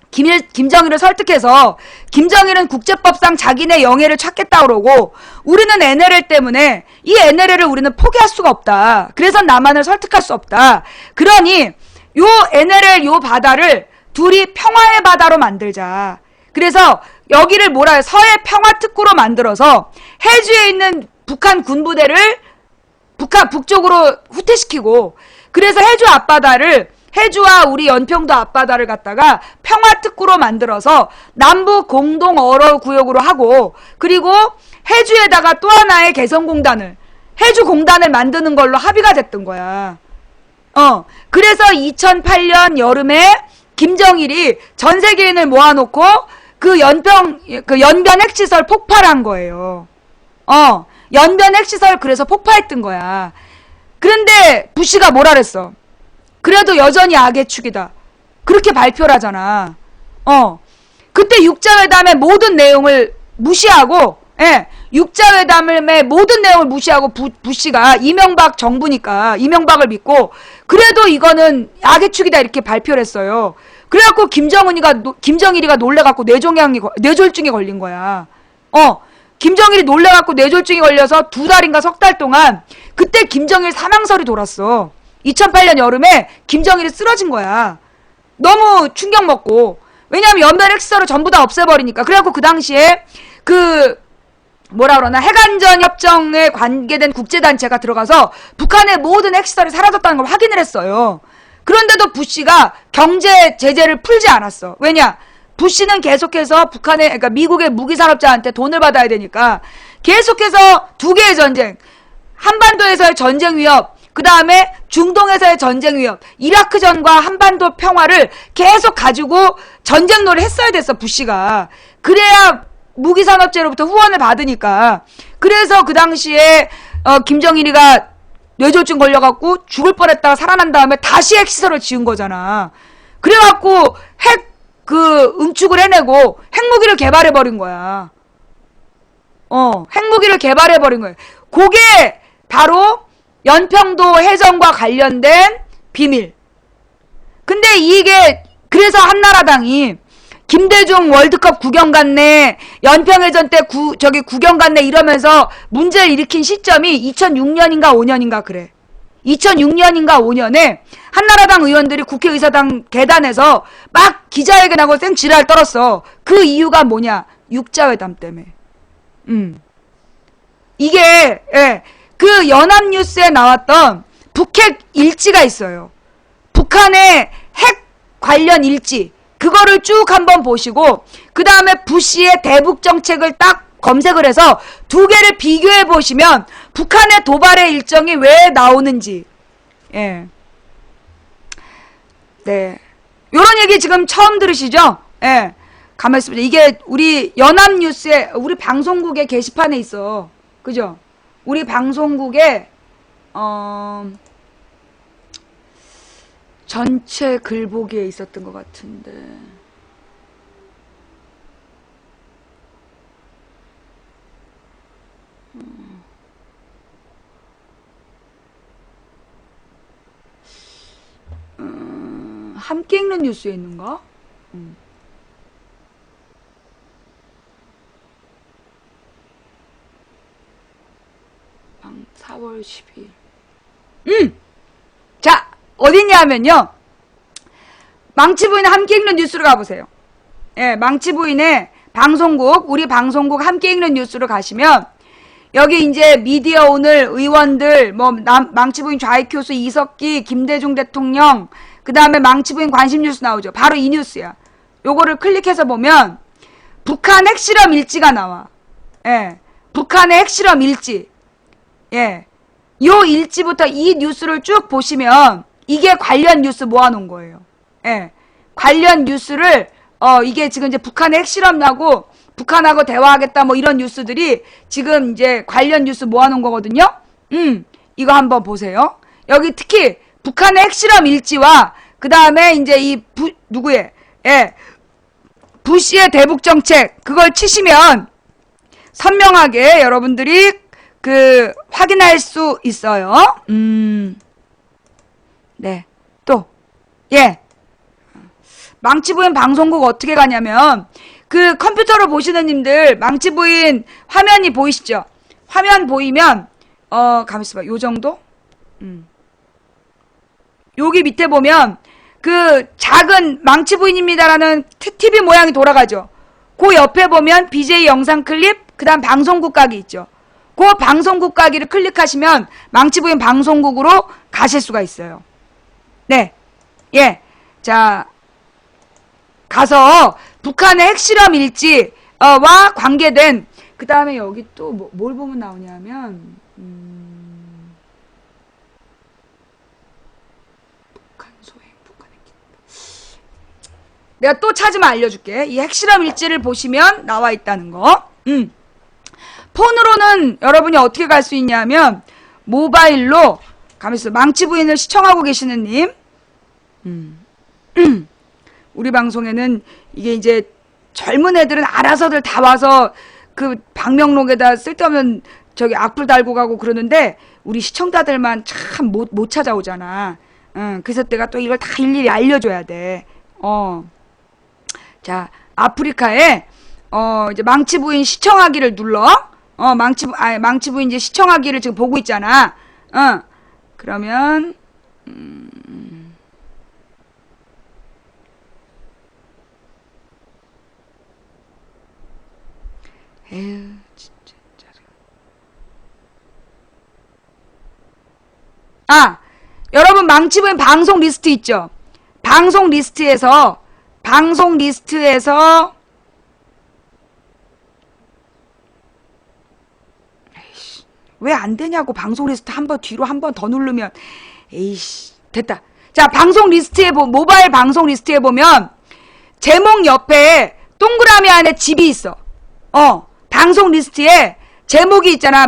[SPEAKER 1] 김정일을 설득해서, 김정일은 국제법상 자기네 영해를 찾겠다 그러고, 우리는 NLL 때문에 이 NLL을 우리는 포기할 수가 없다. 그래서 남한을 설득할 수 없다. 그러니 요 NLL 요 바다를 둘이 평화의 바다로 만들자. 그래서 여기를 서해 평화특구로 만들어서 해주에 있는 북한 군부대를 북쪽으로 후퇴시키고, 그래서 해주 앞바다를, 해주와 우리 연평도 앞바다를 갖다가 평화특구로 만들어서 남북 공동 어로구역으로 하고, 그리고 해주에다가 또 하나의 개성공단을, 해주공단을 만드는 걸로 합의가 됐던 거야. 그래서 2008년 여름에 김정일이 전 세계인을 모아놓고 연변 핵시설 폭발한 거예요. 연변 핵시설 그래서 폭파했던 거야. 그런데 부시가 뭐라 그랬어? 그래도 여전히 악의 축이다. 그렇게 발표를 하잖아. 그때 육자회담의 모든 내용을 무시하고, 육자회담의 모든 내용을 무시하고 부시가 이명박 정부니까 이명박을 믿고, 그래도 이거는 악의 축이다 이렇게 발표를 했어요. 그래갖고 김정일이가 놀래갖고 뇌졸중에 걸린 거야. 김정일이 놀래갖고 뇌졸중에 걸려서 2달인가 3달 동안, 그때 김정일 사망설이 돌았어. 2008년 여름에 김정일이 쓰러진 거야. 너무 충격 먹고. 왜냐면 연변 핵시설을 전부 다 없애버리니까. 그래갖고 그 당시에 핵안전 협정에 관계된 국제단체가 들어가서 북한의 모든 핵시설이 사라졌다는 걸 확인을 했어요. 그런데도 부시가 경제 제재를 풀지 않았어. 왜냐? 부시는 계속해서 그러니까 미국의 무기산업자한테 돈을 받아야 되니까, 계속해서 두 개의 전쟁, 한반도에서의 전쟁 위협, 그 다음에 중동에서의 전쟁 위협, 이라크전과 한반도 평화를 계속 가지고 전쟁놀이를 했어야 됐어, 부시가. 그래야 무기산업제로부터 후원을 받으니까. 그래서 그 당시에 김정일이가 뇌졸중 걸려갖고 죽을 뻔했다가 살아난 다음에 다시 핵시설을 지은 거잖아. 그래갖고 응축을 해내고 핵무기를 개발해버린 거야. 핵무기를 개발해버린 거예요. 그게 바로 연평도 해전과 관련된 비밀. 근데 이게 그래서 한나라당이 김대중 월드컵 구경 갔네, 연평해전 때 구경 갔네 이러면서 문제를 일으킨 시점이 2006년인가 5년인가 그래. 2006년인가 5년에 한나라당 의원들이 국회의사당 계단에서 막 기자회견하고 쌩지랄 떨었어. 그 이유가 뭐냐? 육자회담 때문에. 이게 그 연합뉴스에 나왔던 북핵 일지가 있어요. 북한의 핵 관련 일지. 그거를 쭉 한번 보시고 그 다음에 부시의 대북 정책을 딱 검색을 해서 두 개를 비교해 보시면 북한의 도발의 일정이 왜 나오는지. 네. 요런 얘기 지금 처음 들으시죠? 가만히 있습니다. 이게 우리 연합뉴스에, 우리 방송국의 게시판에 있어. 그죠? 우리 방송국에 전체 글보기에 있었던 것 같은데. 함께 읽는 뉴스에 있는가? 4월 12일. 자, 어디냐면요. 망치부인의 함께 읽는 뉴스로 가보세요. 망치부인의 방송국, 우리 방송국 함께 읽는 뉴스로 가시면 여기 이제 미디어 오늘 의원들, 망치부인 좌익교수 이석기, 김대중 대통령, 그 다음에 망치부인 관심 뉴스 나오죠. 바로 이 뉴스야. 요거를 클릭해서 보면 북한 핵실험 일지가 나와. 북한의 핵실험 일지. 요 일지부터 이 뉴스를 쭉 보시면 이게 관련 뉴스 모아놓은 거예요. 관련 뉴스를 이게 지금 이제 북한의 핵실험 나고 북한하고 대화하겠다 뭐 이런 뉴스들이 지금 이제 관련 뉴스 모아놓은 거거든요. 이거 한번 보세요. 여기 특히 북한의 핵실험 일지와 그 다음에 이제 누구의 부시의 대북 정책 그걸 치시면 선명하게 여러분들이 확인할 수 있어요. 또 망치부인 방송국 어떻게 가냐면 그 컴퓨터로 보시는 님들 망치부인 화면이 보이시죠? 화면 보이면 가만 있어봐. 요 정도? 여기 밑에 보면 그 작은 망치부인입니다라는 TV 모양이 돌아가죠. 그 옆에 보면 BJ 영상 클립 그 다음 방송국 가기 있죠. 그 방송국 가기를 클릭하시면 망치부인 방송국으로 가실 수가 있어요. 자, 가서 북한의 핵실험 일지와 관계된 그 다음에 여기 또 뭘 보면 나오냐면 북한 소행, 북한 핵. 내가 또 찾으면 알려줄게. 이 핵실험 일지를 보시면 나와 있다는 거. 폰으로는 여러분이 어떻게 갈 수 있냐면 모바일로 가면서 망치부인을 시청하고 계시는 님 우리 방송에는 이게 이제 젊은 애들은 알아서들 다 와서 그 방명록에다 쓸데없는 악플 달고 가고 그러는데 우리 시청자들만 참 못 찾아오잖아. 그래서 내가 또 이걸 다 일일이 알려줘야 돼. 자, 아프리카에 이제 망치부인 시청하기를 눌러. 망치부인 이제 시청하기를 지금 보고 있잖아. 그러면 에휴, 진짜 여러분 망치부인 방송 리스트 있죠? 방송 리스트에서 왜 안 되냐고. 방송 리스트 한 번 뒤로 한 번 더 누르면. 에이씨, 됐다. 자, 방송 리스트에 모바일 방송 리스트에 보면 제목 옆에 동그라미 안에 집이 있어. 방송 리스트에 제목이 있잖아.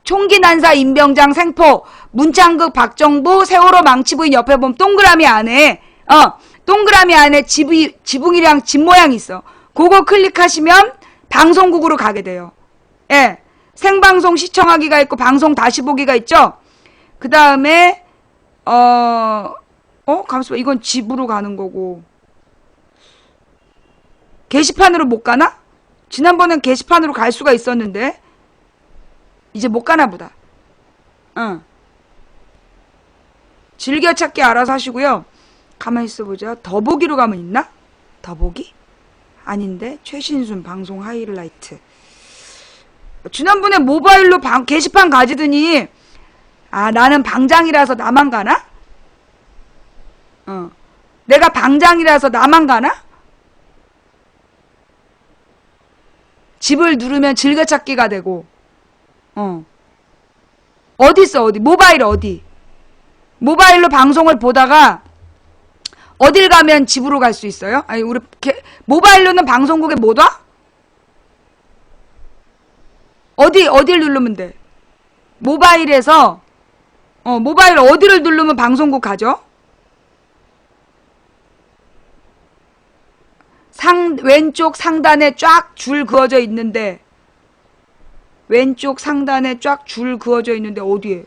[SPEAKER 1] 총기 난사 임병장 생포 문창극 박정부 세월호 망치부인 옆에 보면 동그라미 안에 동그라미 안에 지붕이랑 집 모양이 있어. 그거 클릭하시면 방송국으로 가게 돼요. 예. 생방송 시청하기가 있고 방송 다시 보기가 있죠. 그 다음에 가만있어 봐. 이건 집으로 가는 거고. 게시판으로 못 가나? 지난번엔 게시판으로 갈 수가 있었는데 이제 못 가나 보다. 즐겨찾기 알아서 하시고요. 가만히 있어보자. 더보기로 가면 있나? 더보기? 아닌데. 최신순 방송 하이라이트. 지난번에 모바일로 게시판 가지더니 나는 방장이라서 나만 가나? 내가 방장이라서 나만 가나? 집을 누르면 즐겨찾기가 되고 어디 있어? 어디? 모바일 어디? 모바일로 방송을 보다가 어딜 가면 집으로 갈 수 있어요? 아니 우리 모바일로는 방송국에 못 와? 어딜 누르면 돼? 모바일에서 모바일 어디를 누르면 방송국 가죠? 왼쪽 상단에 쫙 줄 그어져 있는데 왼쪽 상단에 쫙 줄 그어져 있는데 어디에?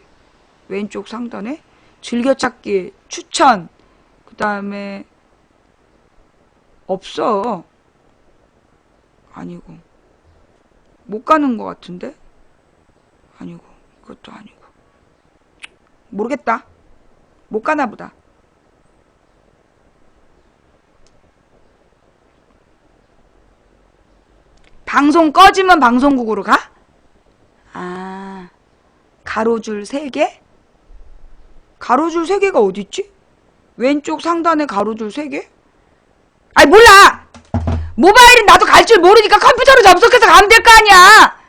[SPEAKER 1] 왼쪽 상단에 즐겨찾기 추천 그 다음에 없어. 아니고 못 가는 것 같은데? 아니고 그것도 아니고 모르겠다. 못 가나 보다. 방송 꺼지면 방송국으로 가? 가로줄 3개? 가로줄 3개가 어딨지? 왼쪽 상단에 가로줄 3개? 아이 몰라! 모바일은 나도 갈 줄 모르니까 컴퓨터로 접속해서 가면 될 거 아니야!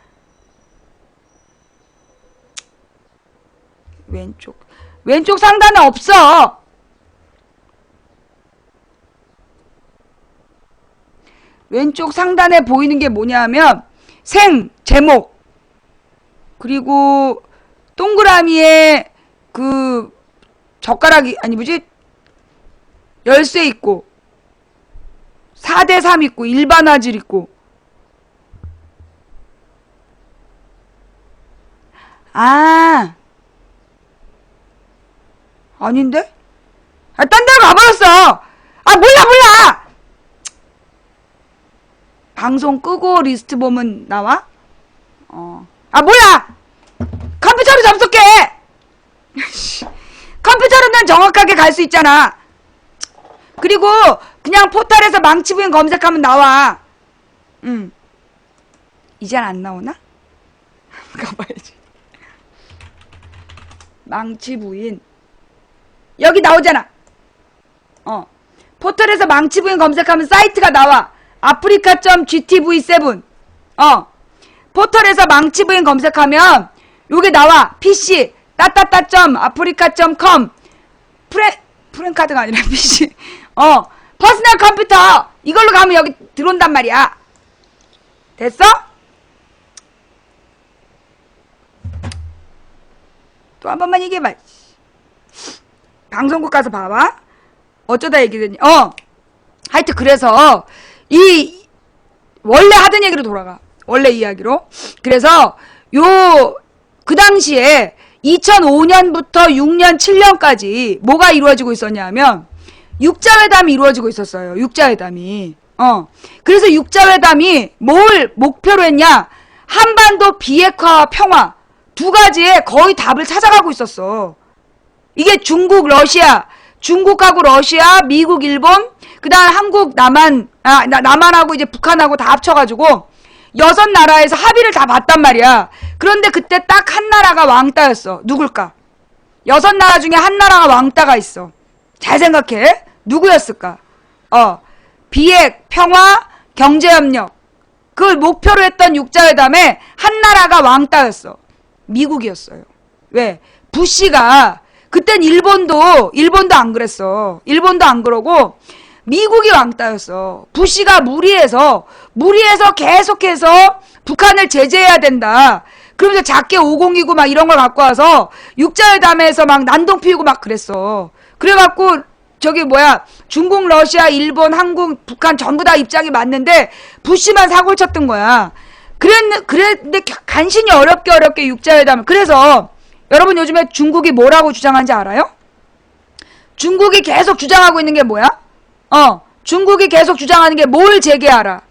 [SPEAKER 1] 왼쪽 상단에 없어! 왼쪽 상단에 보이는 게 뭐냐면 제목 그리고 동그라미에 그 젓가락이 아니 뭐지 열쇠 있고 4:3 있고 일반화질 있고 아닌데? 딴 데로 가버렸어. 몰라. 방송 끄고 리스트 보면 나와? 몰라! 컴퓨터로 접속해! 컴퓨터로는 정확하게 갈 수 있잖아. 그리고 그냥 포털에서 망치부인 검색하면 나와. 이젠 안 나오나? 가봐야지. 망치부인 여기 나오잖아. 포털에서 망치부인 검색하면 사이트가 나와. 아프리카.gtv7 포털에서 망치부인 검색하면 요게 나와. pc 따따따.africa.com 프랭카드가 아니라 pc 퍼스널 컴퓨터 이걸로 가면 여기 들어온단 말이야. 됐어? 또 한 번만 얘기해봐. 방송국 가서 봐봐. 어쩌다 얘기되니 하여튼 그래서 원래 하던 얘기로 돌아가. 원래 이야기로. 그래서 그 당시에 2005년부터 6년, 7년까지 뭐가 이루어지고 있었냐면 육자회담이 이루어지고 있었어요. 육자회담이. 그래서 육자회담이 뭘 목표로 했냐? 한반도 비핵화와 평화 두 가지에 거의 답을 찾아가고 있었어. 이게 중국하고 러시아, 미국, 일본, 그 다음 한국, 남한하고 이제 북한하고 다 합쳐가지고 6나라에서 합의를 다 봤단 말이야. 그런데 그때 딱 한 나라가 왕따였어. 누굴까? 6나라 중에 한 나라가 왕따가 있어. 잘 생각해. 누구였을까? 비핵, 평화, 경제협력. 그걸 목표로 했던 육자회담에 한 나라가 왕따였어. 미국이었어요. 왜? 부시가 그땐 일본도 안 그랬어. 일본도 안 그러고 미국이 왕따였어. 부시가 무리해서 계속해서 북한을 제재해야 된다. 그러면서 작게 502구 막 이런 걸 갖고 와서 육자회담에서 막 난동 피우고 막 그랬어. 그래갖고 중국, 러시아, 일본, 한국, 북한 전부 다 입장이 맞는데 부시만 사고를 쳤던 거야. 그랬는데 간신히 어렵게 육자회담을. 그래서 여러분 요즘에 중국이 뭐라고 주장하는지 알아요? 중국이 계속 주장하고 있는 게 뭐야? 중국이 계속 주장하는 게 뭘 재개하라.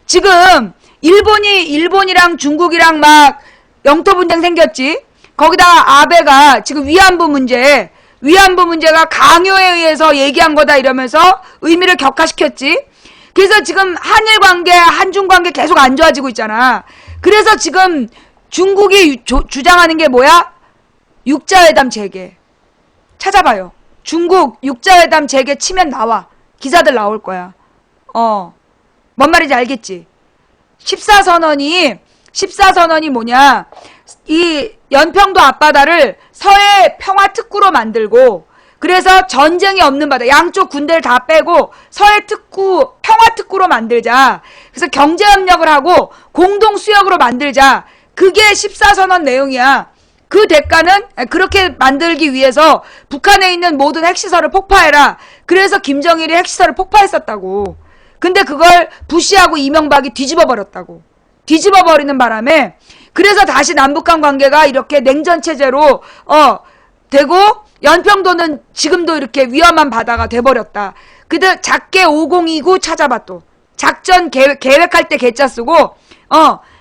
[SPEAKER 1] 지금 일본이랑 중국이랑 막 영토 분쟁 생겼지. 거기다가 아베가 지금 위안부 문제가 강요에 의해서 얘기한 거다 이러면서 의미를 격화시켰지. 그래서 지금 한일 관계, 한중 관계 계속 안 좋아지고 있잖아. 그래서 지금 중국이 주장하는 게 뭐야? 육자회담 재개. 찾아봐요. 중국 육자회담 재개 치면 나와. 기사들 나올 거야. 뭔 말인지 알겠지? 14선언이 뭐냐? 이 연평도 앞바다를 서해 평화특구로 만들고, 그래서 전쟁이 없는 바다, 양쪽 군대를 다 빼고 서해 특구, 평화특구로 만들자. 그래서 경제협력을 하고 공동수역으로 만들자. 그게 14선언 내용이야. 그 대가는 그렇게 만들기 위해서 북한에 있는 모든 핵시설을 폭파해라. 그래서 김정일이 핵시설을 폭파했었다고. 근데 그걸 부시하고 이명박이 뒤집어 버렸다고. 뒤집어 버리는 바람에 그래서 다시 남북한 관계가 이렇게 냉전체제로 되고 연평도는 지금도 이렇게 위험한 바다가 돼버렸다. 근데 작게 5029 찾아봐 또. 작전 계획할 때 개짜 쓰고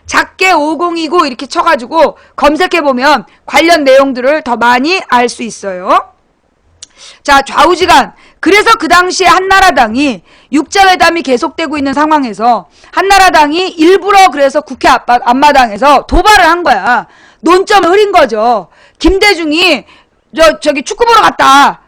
[SPEAKER 1] 작게 5029 이렇게 쳐가지고 검색해보면 관련 내용들을 더 많이 알 수 있어요. 자, 좌우지간. 그래서 그 당시에 한나라당이 육자회담이 계속되고 있는 상황에서 한나라당이 일부러 그래서 국회 앞마당에서 도발을 한 거야. 논점을 흐린 거죠. 김대중이 저기 축구 보러 갔다.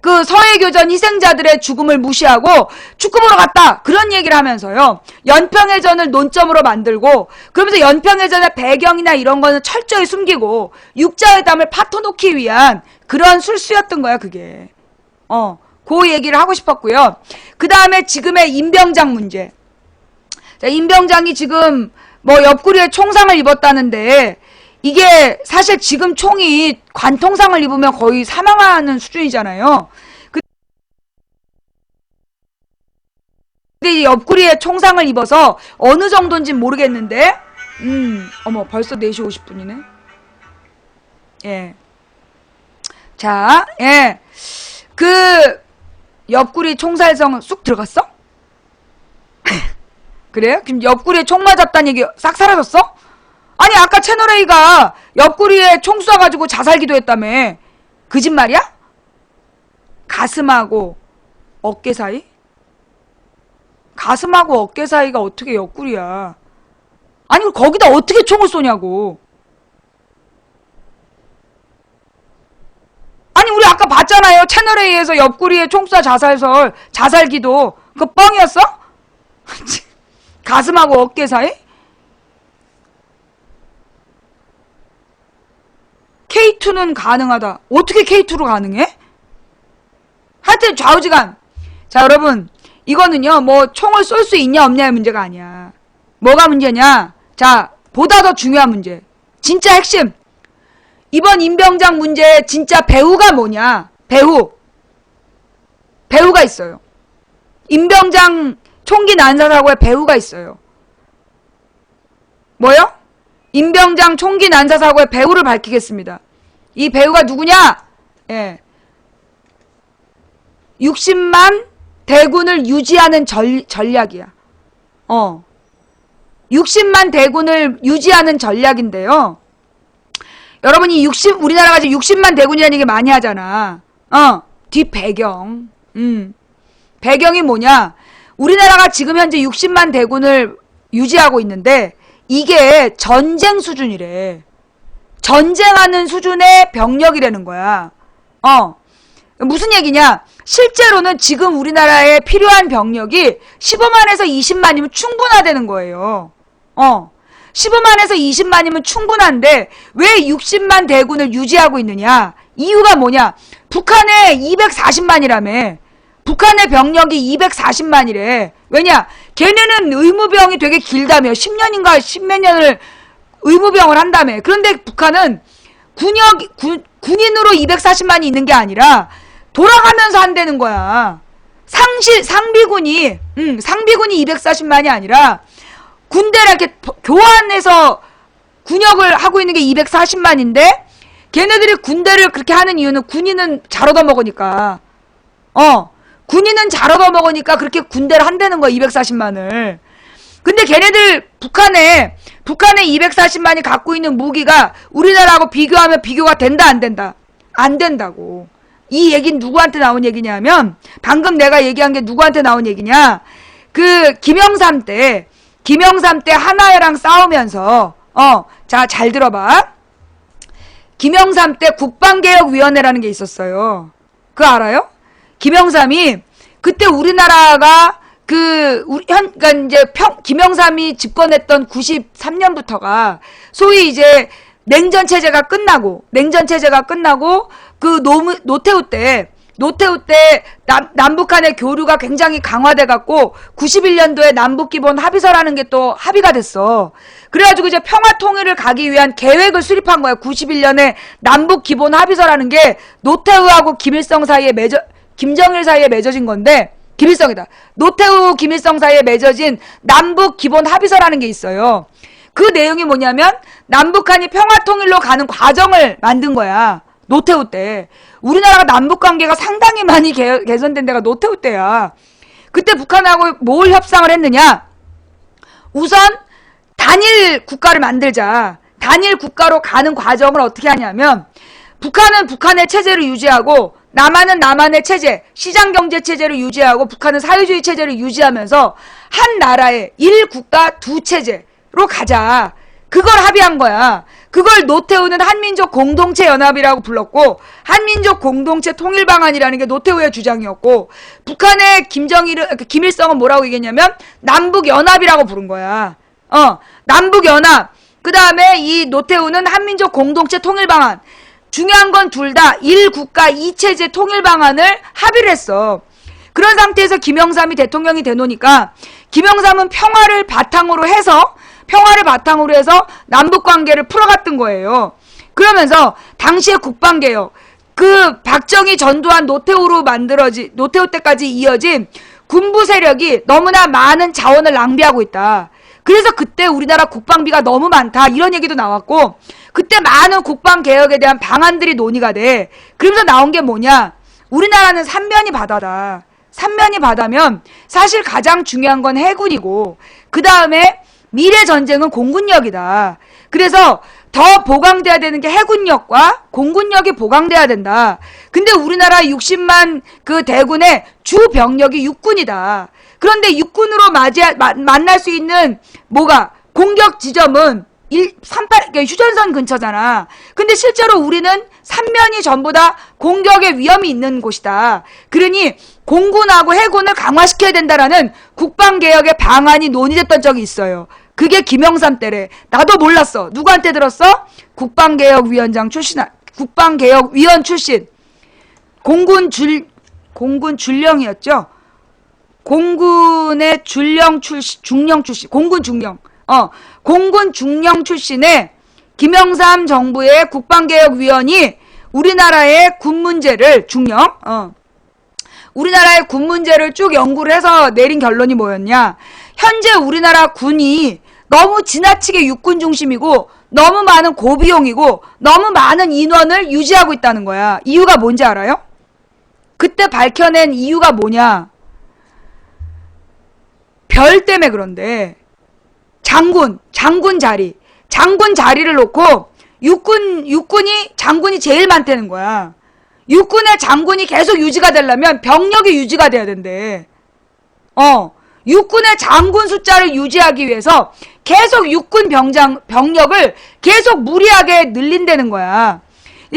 [SPEAKER 1] 그 서해교전 희생자들의 죽음을 무시하고 축구 보러 갔다. 그런 얘기를 하면서요. 연평해전을 논점으로 만들고 그러면서 연평해전의 배경이나 이런 거는 철저히 숨기고 육자회담을 파토놓기 위한 그런 술수였던 거야 그게. 그 얘기를 하고 싶었고요. 그 다음에 지금의 임병장 문제. 자, 임병장이 지금 뭐 옆구리에 총상을 입었다는데 이게 사실 지금 총이 관통상을 입으면 거의 사망하는 수준이잖아요. 근데 옆구리에 총상을 입어서 어느 정도인지 모르겠는데 어머 벌써 4시 50분이네. 예. 자, 예. 그 옆구리 총살성 쑥 들어갔어? 그래요? 그럼 옆구리에 총 맞았다는 얘기 싹 사라졌어? 아니 아까 채널A가 옆구리에 총 쏴가지고 자살기도 했다며. 거짓말이야? 가슴하고 어깨 사이? 가슴하고 어깨 사이가 어떻게 옆구리야? 아니 거기다 어떻게 총을 쏘냐고. 아니 우리 아까 봤잖아요. 채널A에서 옆구리에 총쏴 자살설 자살기도 그거 뻥이었어? 가슴하고 어깨 사이? K2는 가능하다. 어떻게 K2로 가능해? 하여튼 좌우지간. 자 여러분 이거는요 뭐 총을 쏠 수 있냐 없냐의 문제가 아니야. 뭐가 문제냐? 자 보다 더 중요한 문제. 진짜 핵심. 이번 임병장 문제의 진짜 배후가 뭐냐? 배후가 있어요. 임병장 총기 난사 사고의 배후가 있어요. 뭐요? 임병장 총기 난사 사고의 배후를 밝히겠습니다. 이 배후가 누구냐? 예. 60만 대군을 유지하는 전략이야. 60만 대군을 유지하는 전략인데요. 여러분이 우리나라가 지금 60만 대군이라는 얘기 많이 하잖아. 뒷 배경. 배경이 뭐냐? 우리나라가 지금 현재 60만 대군을 유지하고 있는데 이게 전쟁 수준이래. 전쟁하는 수준의 병력이라는 거야. 무슨 얘기냐? 실제로는 지금 우리나라에 필요한 병력이 15만에서 20만이면 충분하다는 거예요. 15만에서 20만이면 충분한데 왜 60만 대군을 유지하고 있느냐? 이유가 뭐냐? 북한에 240만이라며. 북한의 병력이 240만이래. 왜냐? 걔네는 의무병이 되게 길다며. 10년인가 10몇 년을 의무병을 한다며. 그런데 북한은 군인으로 240만이 있는 게 아니라 돌아가면서 한다는 거야. 상비군이 240만이 아니라 군대를 이렇게 교환해서 군역을 하고 있는 게 240만인데 걔네들이 군대를 그렇게 하는 이유는 군인은 잘 얻어먹으니까. 군인은 잘 얻어먹으니까 그렇게 군대를 한다는 거야, 240만을. 근데 걔네들 북한에 240만이 갖고 있는 무기가 우리나라하고 비교하면 비교가 된다, 안 된다? 안 된다고. 이 얘기는 누구한테 나온 얘기냐면, 방금 내가 얘기한 게 누구한테 나온 얘기냐? 김영삼 때 하나회랑 싸우면서, 자, 잘 들어봐. 김영삼 때 국방개혁위원회라는 게 있었어요. 그거 알아요? 김영삼이, 그때 우리나라가 그러니까 이제 김영삼이 집권했던 93년부터가 소위 이제 냉전 체제가 끝나고 노태우 때 남북한의 교류가 굉장히 강화돼 갖고 91년도에 남북기본 합의서라는 게 또 합의가 됐어. 그래가지고 이제 평화 통일을 가기 위한 계획을 수립한 거야. 91년에 남북기본 합의서라는 게 노태우하고 김정일 사이에 맺어진 건데, 김일성이다. 노태우, 김일성 사이에 맺어진 남북 기본 합의서라는 게 있어요. 그 내용이 뭐냐면 남북한이 평화통일로 가는 과정을 만든 거야. 노태우 때. 우리나라가 남북관계가 상당히 많이 개선된 데가 노태우 때야. 그때 북한하고 뭘 협상을 했느냐? 우선 단일 국가를 만들자. 단일 국가로 가는 과정을 어떻게 하냐면 북한은 북한의 체제를 유지하고 남한은 남한의 체제, 시장경제체제를 유지하고 북한은 사회주의 체제를 유지하면서 한 나라의 1국가 2체제로 가자. 그걸 합의한 거야. 그걸 노태우는 한민족 공동체 연합이라고 불렀고 한민족 공동체 통일 방안이라는 게 노태우의 주장이었고 북한의 김일성은 뭐라고 얘기했냐면 남북연합이라고 부른 거야. 남북연합. 그 다음에 이 노태우는 한민족 공동체 통일 방안. 중요한 건 둘 다 1국가 2체제 통일 방안을 합의를 했어. 그런 상태에서 김영삼이 대통령이 되노니까 김영삼은 평화를 바탕으로 해서 남북관계를 풀어갔던 거예요. 그러면서 당시의 국방개혁, 박정희 전두환 노태우 때까지 이어진 군부 세력이 너무나 많은 자원을 낭비하고 있다. 그래서 그때 우리나라 국방비가 너무 많다 이런 얘기도 나왔고 그때 많은 국방개혁에 대한 방안들이 논의가 돼. 그러면서 나온 게 뭐냐? 우리나라는 삼면이 바다다. 삼면이 바다면 사실 가장 중요한 건 해군이고 그 다음에 미래 전쟁은 공군력이다. 그래서 더 보강돼야 되는 게 해군력과 공군력이 보강돼야 된다. 근데 우리나라 60만 대군의 주 병력이 육군이다. 그런데 육군으로 만날 수 있는 공격 지점은 38, 휴전선 근처잖아. 근데 실제로 우리는 삼면이 전부 다 공격의 위험이 있는 곳이다. 그러니 공군하고 해군을 강화시켜야 된다라는 국방개혁의 방안이 논의됐던 적이 있어요. 그게 김영삼 때래. 나도 몰랐어. 누구한테 들었어? 국방개혁위원 출신. 공군 줄령이었죠. 공군의 중령 출신. 공군 중령. 공군 중령 출신의 김영삼 정부의 국방개혁위원이 우리나라의 군 문제를 우리나라의 군 문제를 쭉 연구를 해서 내린 결론이 뭐였냐? 현재 우리나라 군이 너무 지나치게 육군 중심이고 너무 많은 고비용이고 너무 많은 인원을 유지하고 있다는 거야. 이유가 뭔지 알아요? 그때 밝혀낸 이유가 뭐냐? 별 때문에 그런데 장군 자리를 놓고 장군이 제일 많다는 거야. 육군의 장군이 계속 유지가 되려면 병력이 유지가 돼야 된대. 육군의 장군 숫자를 유지하기 위해서 계속 육군 병력을 계속 무리하게 늘린다는 거야.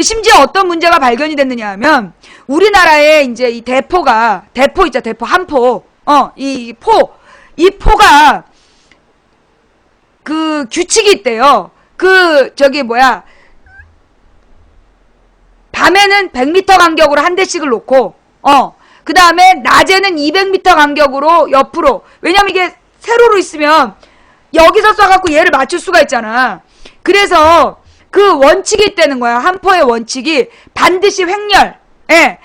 [SPEAKER 1] 심지어 어떤 문제가 발견이 됐느냐 하면 우리나라에 이제 이 대포 이 포가 그 규칙이 있대요. 밤에는 100m 간격으로 한 대씩을 놓고, 그 다음에 낮에는 200m 간격으로 옆으로. 왜냐면 이게 세로로 있으면 여기서 쏴갖고 얘를 맞출 수가 있잖아. 그래서 그 원칙이 있다는 거야. 한 포의 원칙이 반드시 횡렬. 예.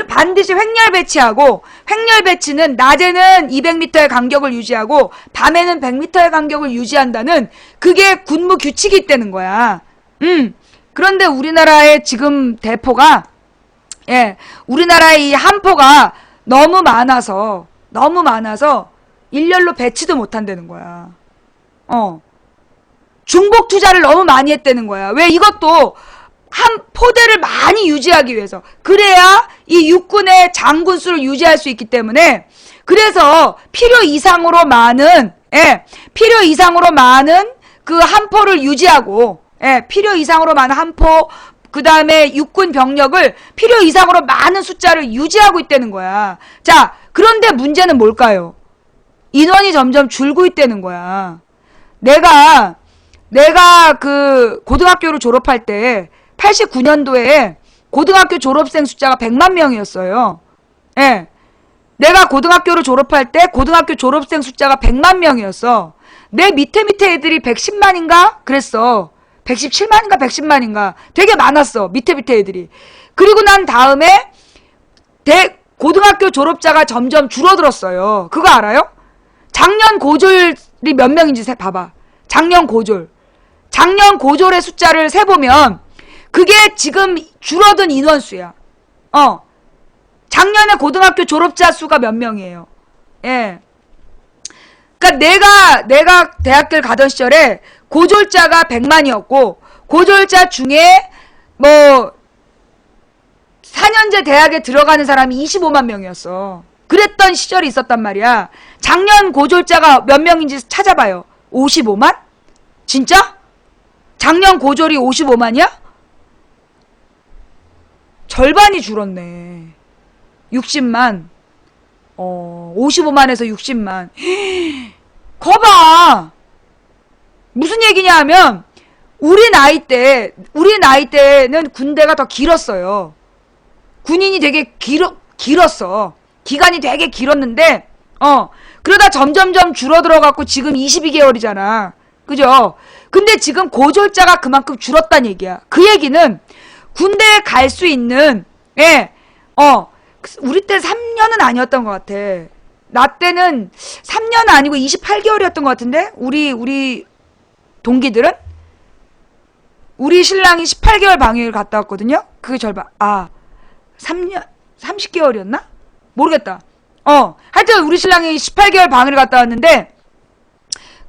[SPEAKER 1] 반드시 횡렬 배치하고, 횡렬 배치는 낮에는 200m의 간격을 유지하고 밤에는 100m의 간격을 유지한다는 그게 군무 규칙이 있다는 거야. 그런데 우리나라의 지금 대포가, 우리나라의 이 함포가 너무 많아서 일렬로 배치도 못한다는 거야. 중복 투자를 너무 많이 했다는 거야. 왜? 이것도 한 포대를 많이 유지하기 위해서. 그래야 이 육군의 장군 수를 유지할 수 있기 때문에, 그래서 필요 이상으로 많은 그 한 포를 유지하고, 필요 이상으로 많은 한 포, 그 다음에 육군 병력을 필요 이상으로 많은 숫자를 유지하고 있다는 거야. 자, 그런데 문제는 뭘까요? 인원이 점점 줄고 있다는 거야. 내가 그 고등학교를 졸업할 때 89년도에 고등학교 졸업생 숫자가 100만 명이었어요. 예. 내가 고등학교를 졸업할 때 고등학교 졸업생 숫자가 100만 명이었어. 내 밑에 애들이 110만인가? 그랬어. 117만인가 110만인가. 되게 많았어. 밑에 애들이. 그리고 난 다음에 고등학교 졸업자가 점점 줄어들었어요. 그거 알아요? 작년 고졸이 몇 명인지 봐봐. 작년 고졸의 숫자를 세보면 그게 지금 줄어든 인원수야. 작년에 고등학교 졸업자 수가 몇 명이에요. 예. 그러니까 내가 대학교를 가던 시절에 고졸자가 100만이었고, 고졸자 중에 4년제 대학에 들어가는 사람이 25만 명이었어. 그랬던 시절이 있었단 말이야. 작년 고졸자가 몇 명인지 찾아봐요. 55만? 진짜? 작년 고졸이 55만이야? 절반이 줄었네. 60만. 55만에서 60만. 거봐! 무슨 얘기냐 하면, 우리 나이 때는 군대가 더 길었어요. 군인이 되게 길었어. 기간이 되게 길었는데, 그러다 점점점 줄어들어갖고 지금 22개월이잖아. 그죠? 근데 지금 고졸자가 그만큼 줄었다는 얘기야. 그 얘기는 군대에 갈 수 있는, 우리 때 3년은 아니었던 것 같아. 나 때는 3년 아니고 28개월이었던 것 같은데? 우리 동기들은? 우리 신랑이 18개월 방위를 갔다 왔거든요? 그게 절반, 3년, 30개월이었나? 모르겠다. 하여튼 우리 신랑이 18개월 방위를 갔다 왔는데,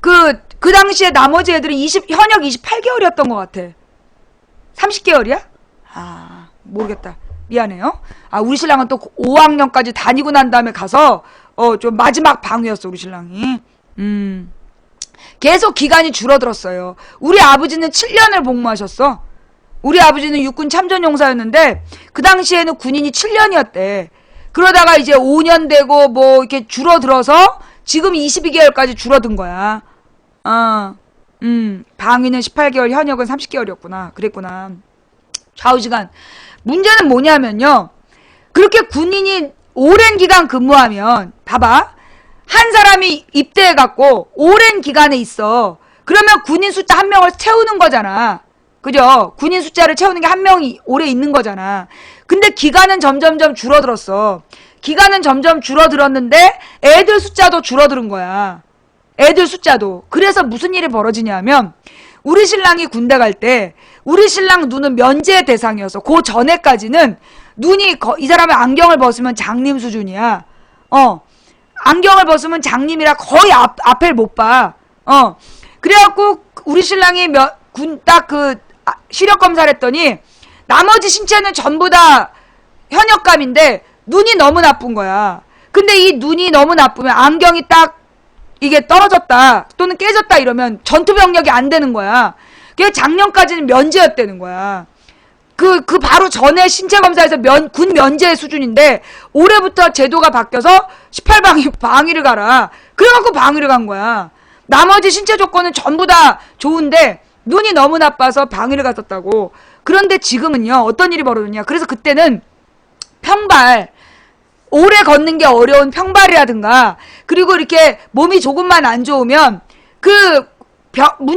[SPEAKER 1] 그 당시에 나머지 애들은 현역 28개월이었던 것 같아. 30개월이야? 모르겠다. 미안해요. 우리 신랑은 또 5학년까지 다니고 난 다음에 가서, 좀 마지막 방위였어, 우리 신랑이. 계속 기간이 줄어들었어요. 우리 아버지는 7년을 복무하셨어. 우리 아버지는 육군 참전용사였는데, 그 당시에는 군인이 7년이었대. 그러다가 이제 5년 되고, 이렇게 줄어들어서, 지금 22개월까지 줄어든 거야. 방위는 18개월, 현역은 30개월이었구나. 그랬구나. 좌우지간. 문제는 뭐냐면요. 그렇게 군인이 오랜 기간 근무하면, 봐봐. 한 사람이 입대해갖고, 오랜 기간에 있어. 그러면 군인 숫자 한 명을 채우는 거잖아. 그죠? 군인 숫자를 채우는 게 한 명이 오래 있는 거잖아. 근데 기간은 점점점 줄어들었어. 기간은 점점 줄어들었는데, 애들 숫자도 줄어드는 거야. 애들 숫자도. 그래서 무슨 일이 벌어지냐면, 우리 신랑이 군대 갈 때, 우리 신랑 눈은 면제 대상이었어. 그 전에까지는 눈이, 이 사람이 안경을 벗으면 장님 수준이야. 안경을 벗으면 장님이라 거의 앞을 못 봐. 그래갖고, 우리 신랑이 시력 검사를 했더니, 나머지 신체는 전부 다 현역감인데, 눈이 너무 나쁜 거야. 근데 이 눈이 너무 나쁘면 안경이 딱 이게 떨어졌다 또는 깨졌다 이러면 전투병력이 안 되는 거야. 그게 작년까지는 면제였다는 거야. 그 바로 전에 신체 검사에서 군 면제 수준인데 올해부터 제도가 바뀌어서 18방위를 가라. 그래갖고 방위를 간 거야. 나머지 신체 조건은 전부 다 좋은데 눈이 너무 나빠서 방해를 갔었다고. 그런데 지금은요, 어떤 일이 벌어졌냐. 그래서 그때는 평발, 오래 걷는 게 어려운 평발이라든가, 그리고 이렇게 몸이 조금만 안 좋으면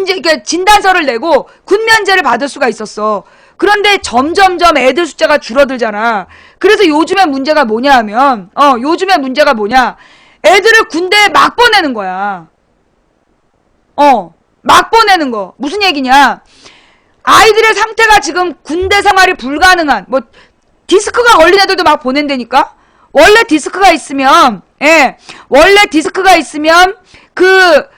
[SPEAKER 1] 이렇게 진단서를 내고 군면제를 받을 수가 있었어. 그런데 점점점 애들 숫자가 줄어들잖아. 그래서 요즘에 문제가 뭐냐 하면, 요즘에 문제가 뭐냐. 애들을 군대에 막 보내는 거야. 막 보내는 거. 무슨 얘기냐. 아이들의 상태가 지금 군대 생활이 불가능한, 디스크가 걸린 애들도 막 보낸다니까? 원래 디스크가 있으면, 원래 디스크가 있으면, 그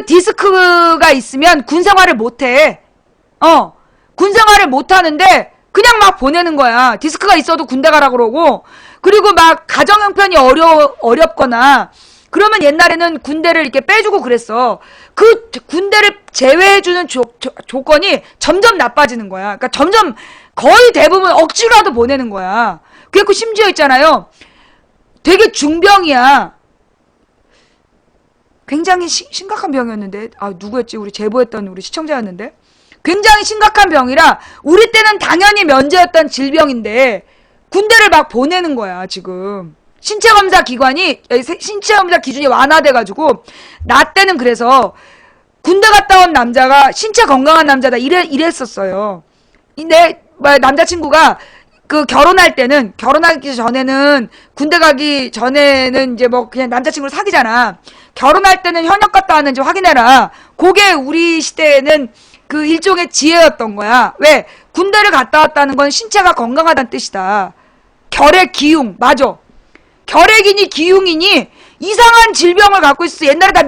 [SPEAKER 1] 디스크가 있으면 군 생활을 못 해. 군 생활을 못 하는데, 그냥 막 보내는 거야. 디스크가 있어도 군대 가라 그러고, 그리고 막 가정 형편이 어렵거나, 그러면 옛날에는 군대를 이렇게 빼주고 그랬어. 그 군대를 제외해주는 조건이 점점 나빠지는 거야. 그러니까 점점 거의 대부분 억지로라도 보내는 거야. 그래서 심지어 있잖아요. 되게 중병이야. 굉장히 심각한 병이었는데, 누구였지? 우리 제보했던 우리 시청자였는데. 굉장히 심각한 병이라 우리 때는 당연히 면제였던 질병인데 군대를 막 보내는 거야 지금. 신체검사 기준이 완화돼가지고 나 때는 그래서 군대 갔다 온 남자가 신체 건강한 남자다 이랬었어요. 내 남자친구가 결혼하기 전에는 군대 가기 전에는 이제 그냥 남자친구를 사귀잖아. 결혼할 때는 현역 갔다 왔는지 확인해라. 그게 우리 시대에는 그 일종의 지혜였던 거야. 왜? 군대를 갔다 왔다는 건 신체가 건강하다는 뜻이다. 결핵, 기흉, 맞아. 결핵이니 기흉이니 이상한 질병을 갖고 있었어. 옛날에 다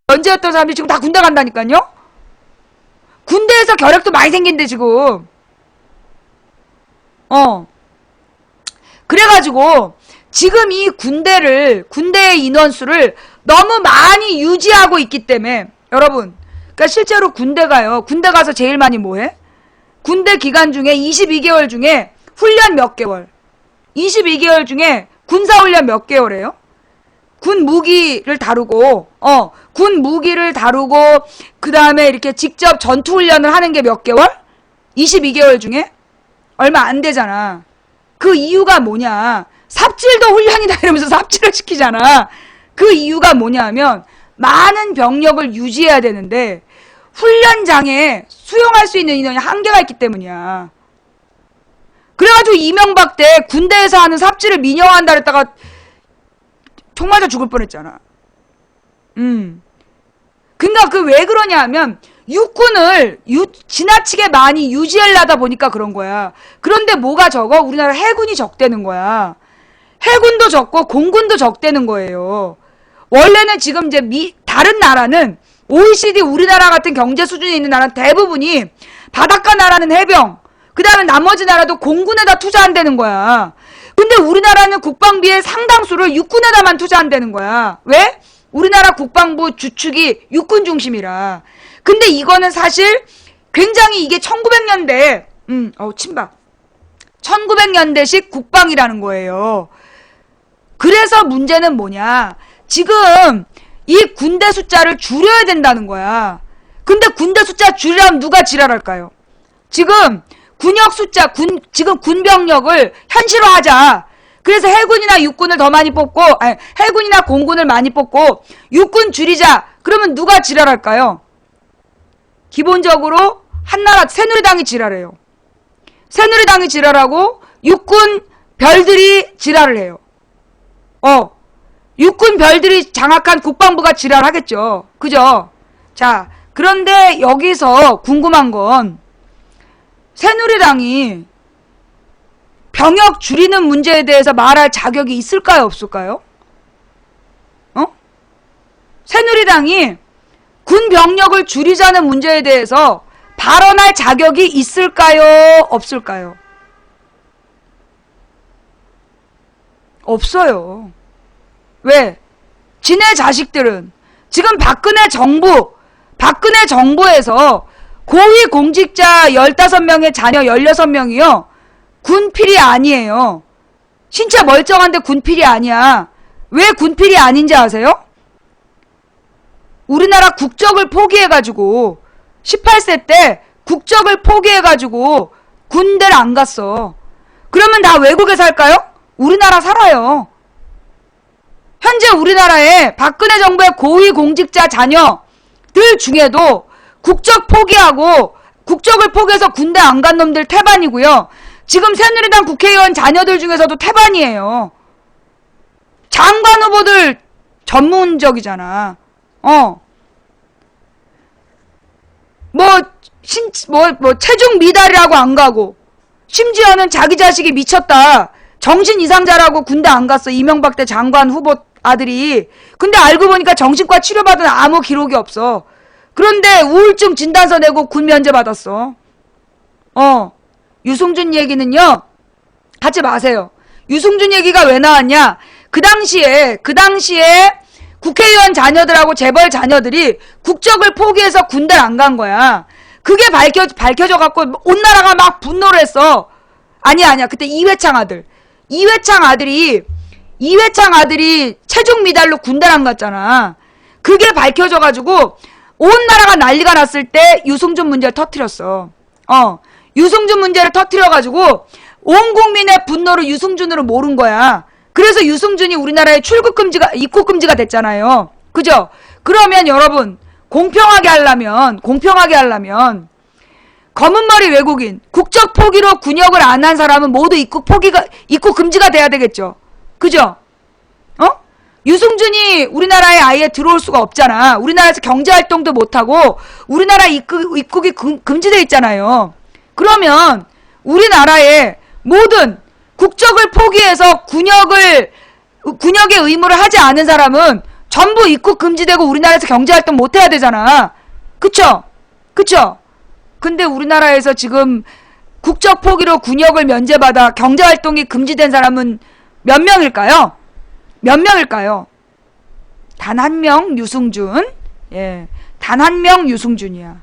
[SPEAKER 1] 면제였던 사람들이 지금 다 군대 간다니까요? 군대에서 결핵도 많이 생긴대 지금. 그래가지고 지금 이 군대의 인원수를 너무 많이 유지하고 있기 때문에 여러분, 그러니까 실제로 군대 가서 제일 많이 뭐해? 군대 기간 중에 22개월 중에 훈련 몇 개월, 22개월 중에 군사훈련 몇 개월 해요? 군 무기를 다루고 그 다음에 이렇게 직접 전투훈련을 하는 게 몇 개월? 22개월 중에? 얼마 안 되잖아. 그 이유가 뭐냐. 삽질도 훈련이다 이러면서 삽질을 시키잖아. 그 이유가 뭐냐 하면 많은 병력을 유지해야 되는데 훈련장에 수용할 수 있는 인원이 한계가 있기 때문이야. 그래가지고 이명박 때 군대에서 하는 삽질을 민영화한다 그랬다가 총 맞아 죽을 뻔했잖아. 그러니까 왜 그러냐 하면 육군을 지나치게 많이 유지하려다 보니까 그런 거야. 그런데 뭐가 적어? 우리나라 해군이 적대는 거야. 해군도 적고 공군도 적대는 거예요. 원래는 지금 이제 다른 나라는 OECD 우리나라 같은 경제 수준에 있는 나라는 대부분이 바닷가 나라는 해병, 그 다음에 나머지 나라도 공군에다 투자한다는 거야. 근데 우리나라는 국방비의 상당수를 육군에다만 투자한다는 거야. 왜? 우리나라 국방부 주축이 육군 중심이라. 근데 이거는 사실 굉장히 이게 1900년대, 침박. 1900년대식 국방이라는 거예요. 그래서 문제는 뭐냐. 지금 이 군대 숫자를 줄여야 된다는 거야. 근데 군대 숫자 줄이려면 누가 지랄할까요? 지금 군역 숫자, 지금 군병력을 현실화하자. 그래서 해군이나 육군을 더 많이 뽑고, 해군이나 공군을 많이 뽑고, 육군 줄이자. 그러면 누가 지랄할까요? 기본적으로 한나라 새누리당이 지랄해요. 새누리당이 지랄하고 육군 별들이 지랄을 해요. 육군 별들이 장악한 국방부가 지랄하겠죠. 그죠? 자, 그런데 여기서 궁금한 건 새누리당이 병역 줄이는 문제에 대해서 말할 자격이 있을까요? 없을까요? 새누리당이 군 병력을 줄이자는 문제에 대해서 발언할 자격이 있을까요? 없을까요? 없어요. 왜? 지네 자식들은 지금 박근혜 정부에서 고위 공직자 15명의 자녀 16명이요. 군필이 아니에요. 신체 멀쩡한데 군필이 아니야. 왜 군필이 아닌지 아세요? 우리나라 국적을 포기해가지고 18세 때 국적을 포기해가지고 군대를 안 갔어. 그러면 다 외국에 살까요? 우리나라 살아요. 현재 우리나라에 박근혜 정부의 고위공직자 자녀들 중에도 국적 포기하고 국적을 포기해서 군대 안 간 놈들 태반이고요. 지금 새누리당 국회의원 자녀들 중에서도 태반이에요. 장관 후보들 전문적이잖아. 체중 미달이라고 안 가고, 심지어는 자기 자식이 미쳤다. 정신 이상자라고 군대 안 갔어. 이명박 때 장관 후보 아들이. 근데 알고 보니까 정신과 치료받은 아무 기록이 없어. 그런데 우울증 진단서 내고 군 면제 받았어. 유승준 얘기는요, 하지 마세요. 유승준 얘기가 왜 나왔냐? 그 당시에 국회의원 자녀들하고 재벌 자녀들이 국적을 포기해서 군대를 안 간 거야. 그게 밝혀져 갖고 온 나라가 막 분노를 했어. 아니야. 그때 이회창 아들이 체중 미달로 군대를 안 갔잖아. 그게 밝혀져 가지고 온 나라가 난리가 났을 때 유승준 문제를 터뜨렸어. 유승준 문제를 터뜨려 가지고 온 국민의 분노를 유승준으로 모른 거야. 그래서 유승준이 우리나라에 입국 금지가 됐잖아요. 그죠? 그러면 여러분, 공평하게 하려면 검은머리 외국인, 국적 포기로 군역을 안 한 사람은 모두 입국 금지가 돼야 되겠죠. 그죠? 유승준이 우리나라에 아예 들어올 수가 없잖아. 우리나라에서 경제활동도 못하고 우리나라 입국이 금지돼 있잖아요. 그러면 우리나라에 모든 국적을 포기해서 군역의 의무를 하지 않은 사람은 전부 입국 금지되고 우리나라에서 경제활동 못해야 되잖아. 그쵸? 근데 우리나라에서 지금 국적 포기로 군역을 면제받아 경제활동이 금지된 사람은 몇 명일까요? 단 한 명 유승준. 단 한 명 유승준이야.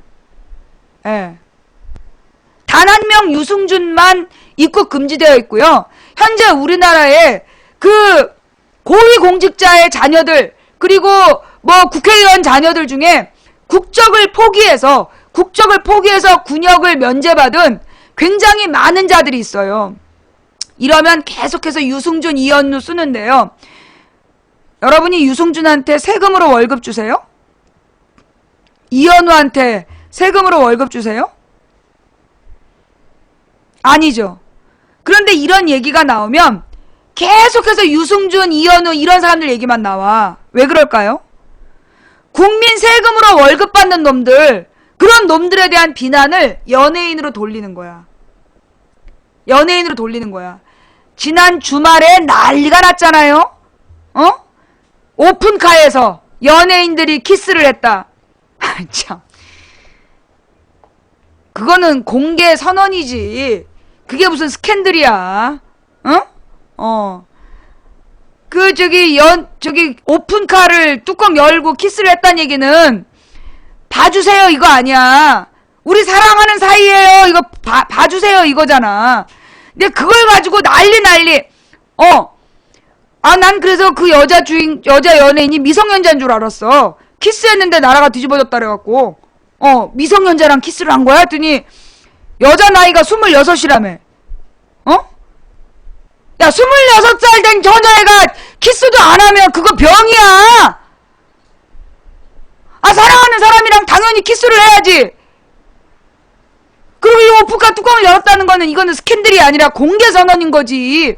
[SPEAKER 1] 단 한 명 유승준만 입국 금지되어 있고요. 현재 우리나라에 그 고위공직자의 자녀들, 그리고 국회의원 자녀들 중에 국적을 포기해서 군역을 면제받은 굉장히 많은 자들이 있어요. 이러면 계속해서 유승준, 이현우 쓰는데요. 여러분이 유승준한테 세금으로 월급 주세요? 이현우한테 세금으로 월급 주세요? 아니죠. 그런데 이런 얘기가 나오면 계속해서 유승준, 이현우 이런 사람들 얘기만 나와. 왜 그럴까요? 국민 세금으로 월급 받는 놈들, 그런 놈들에 대한 비난을 연예인으로 돌리는 거야. 지난 주말에 난리가 났잖아요. 오픈카에서 연예인들이 키스를 했다. 참. 그거는 공개 선언이지. 그게 무슨 스캔들이야. 오픈카를 뚜껑 열고 키스를 했다는 얘기는 봐주세요 이거 아니야. 우리 사랑하는 사이에요. 이거 봐주세요 이거잖아. 근데 그걸 가지고 난리. 난 그래서 그 여자 연예인이 미성년자인 줄 알았어. 키스했는데 나라가 뒤집어졌다 그래갖고 미성년자랑 키스를 한 거야? 했더니 여자 나이가 26이라며. 야, 26살 된 여자애가 키스도 안 하면 그거 병이야. 사랑하는 사람이랑 당연히 키스를 해야지. 그리고 이 오픈카 뚜껑을 열었다는 거는 이거는 스캔들이 아니라 공개 선언인 거지.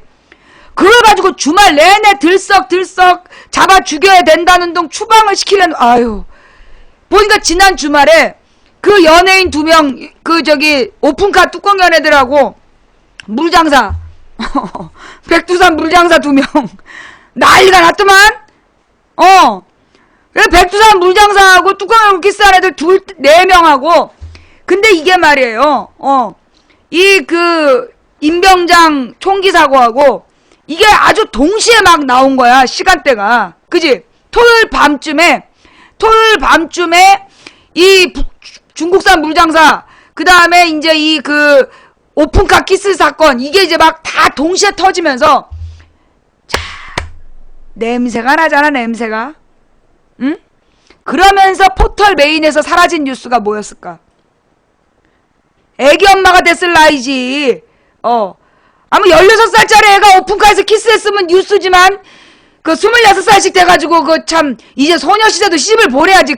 [SPEAKER 1] 그걸 가지고 주말 내내 들썩 잡아 죽여야 된다는 둥 추방을 시키려는. 보니까 지난 주말에 그 연예인 2명 오픈카 뚜껑 연 애들하고 물장사 백두산 물장사 2명 난리가 났더만. 그래 백두산 물장사하고 뚜껑 열고 키스한 애들 4명하고. 근데 이게 말이에요. 이 임병장 총기 사고하고 이게 아주 동시에 막 나온 거야. 시간대가. 그지? 토요일 밤쯤에 이 중국산 물장사, 그 다음에 이제 오픈카 키스 사건, 이게 이제 막 다 동시에 터지면서 냄새가 나잖아, 냄새가. 응? 그러면서 포털 메인에서 사라진 뉴스가 뭐였을까? 애기 엄마가 됐을 나이지. 아무 16살짜리 애가 오픈카에서 키스했으면 뉴스지만, 그 26살씩 돼가지고, 그 참, 이제 소녀시대도 시집을 보내야지.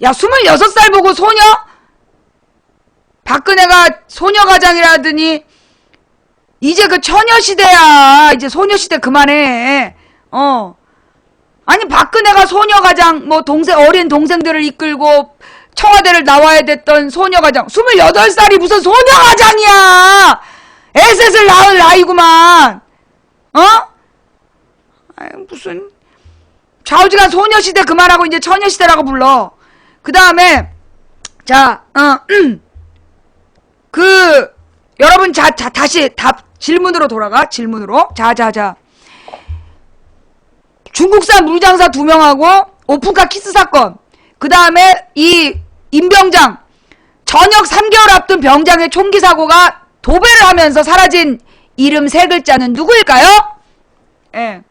[SPEAKER 1] 야, 26살 보고 소녀? 박근혜가 소녀가장이라더니, 이제 그 처녀시대야. 이제 소녀시대 그만해. 아니, 박근혜가 소녀가장, 뭐, 어린 동생들을 이끌고 청와대를 나와야 됐던 소녀가장. 28살이 무슨 소녀가장이야! 애셋을 낳을 나이구만. 무슨, 좌우지간 소녀시대 그만하고 이제 처녀시대라고 불러. 그 다음에, 자, 여러분, 다시 질문으로 돌아가. 질문으로. 자. 중국산 물장사 2명하고 오픈카 키스 사건. 그 다음에 이 임병장 전역 3개월 앞둔 병장의 총기 사고가 도배를 하면서 사라진 이름 3글자는 누구일까요? 예.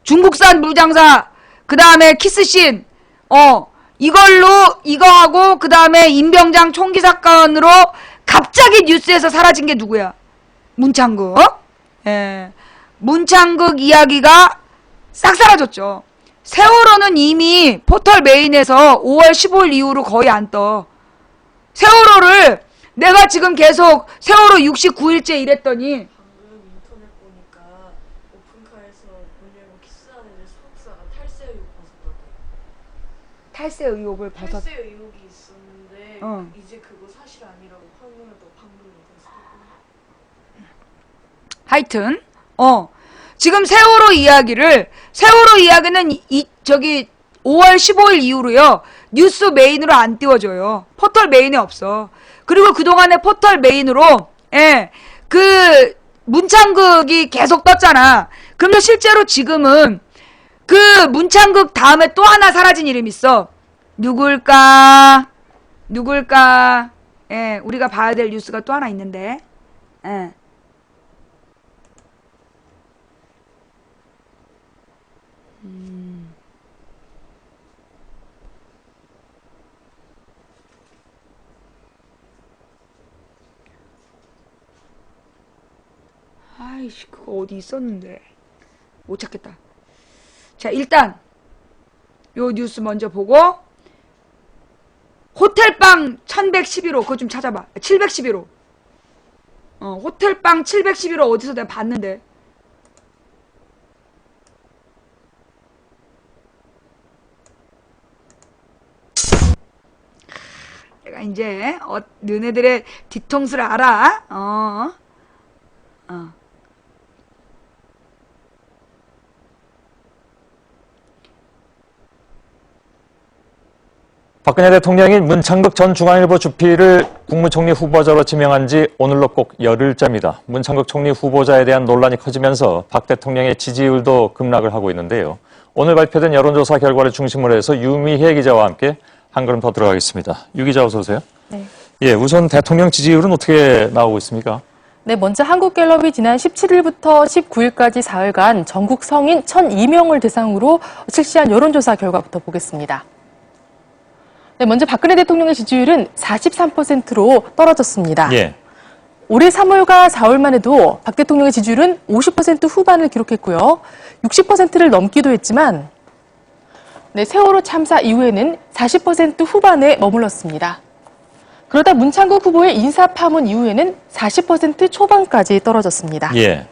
[SPEAKER 1] 중국산 물장사, 그 다음에 키스씬, 이거하고 그 다음에 임병장 총기 사건으로 갑자기 뉴스에서 사라진 게 누구야? 문창극. 예. 문창극 이야기가 싹 사라졌죠. 세월호는 이미 포털 메인에서 5월 15일 이후로 거의 안 떠. 세월호를 내가 지금 계속 세월호 69일째 이랬더니
[SPEAKER 2] 방금 인터넷 보니까 오픈카에서 문 열고 키스하는 소속사가 탈세 의혹 벗었다고.
[SPEAKER 1] 탈세 의혹을 벗었.
[SPEAKER 2] 탈세 의혹이 있었는데 이제 그거 사실 아니라고 판명을 또 방금 됐어요.
[SPEAKER 1] 하여튼 지금 세월호 이야기는 5월 15일 이후로요 뉴스 메인으로 안 띄워줘요. 포털 메인에 없어. 그리고 그동안에 포털 메인으로 그 문창극이 계속 떴잖아. 그런데 실제로 지금은 그 문창극 다음에 또 하나 사라진 이름이 있어. 누굴까? 우리가 봐야 될 뉴스가 또 하나 있는데. 아이씨, 그거 어디 있었는데 못 찾겠다. 자, 일단 요 뉴스 먼저 보고 호텔방 1111호 그거 좀 찾아봐. 711호. 호텔방 711호 어디서 내가 봤는데. 내가 이제 너네들의 뒤통수를 알아.
[SPEAKER 3] 박근혜 대통령이 문창극 전 중앙일보 주필을 국무총리 후보자로 지명한 지 오늘로 꼭 열흘째입니다. 문창극 총리 후보자에 대한 논란이 커지면서 박 대통령의 지지율도 급락을 하고 있는데요. 오늘 발표된 여론조사 결과를 중심으로 해서 유미혜 기자와 함께 한 걸음 더 들어가겠습니다. 유 기자 어서 오세요.
[SPEAKER 4] 네.
[SPEAKER 3] 예, 우선 대통령 지지율은 어떻게 나오고 있습니까?
[SPEAKER 4] 네, 먼저 한국갤럽이 지난 17일부터 19일까지 사흘간 전국 성인 1,002명을 대상으로 실시한 여론조사 결과부터 보겠습니다. 네, 먼저 박근혜 대통령의 지지율은 43%로 떨어졌습니다.
[SPEAKER 3] 예.
[SPEAKER 4] 올해 3월과 4월만 해도 박 대통령의 지지율은 50% 후반을 기록했고요. 60%를 넘기도 했지만 세월호 참사 이후에는 40% 후반에 머물렀습니다. 그러다 문창극 후보의 인사 파문 이후에는 40% 초반까지 떨어졌습니다.
[SPEAKER 3] 예.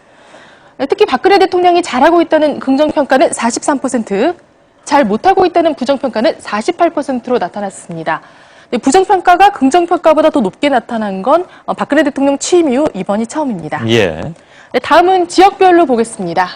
[SPEAKER 4] 특히 박근혜 대통령이 잘하고 있다는 긍정평가는 43%, 잘 못하고 있다는 부정평가는 48%로 나타났습니다. 부정평가가 긍정평가보다 더 높게 나타난 건 박근혜 대통령 취임 이후 이번이 처음입니다.
[SPEAKER 3] 예.
[SPEAKER 4] 다음은 지역별로 보겠습니다.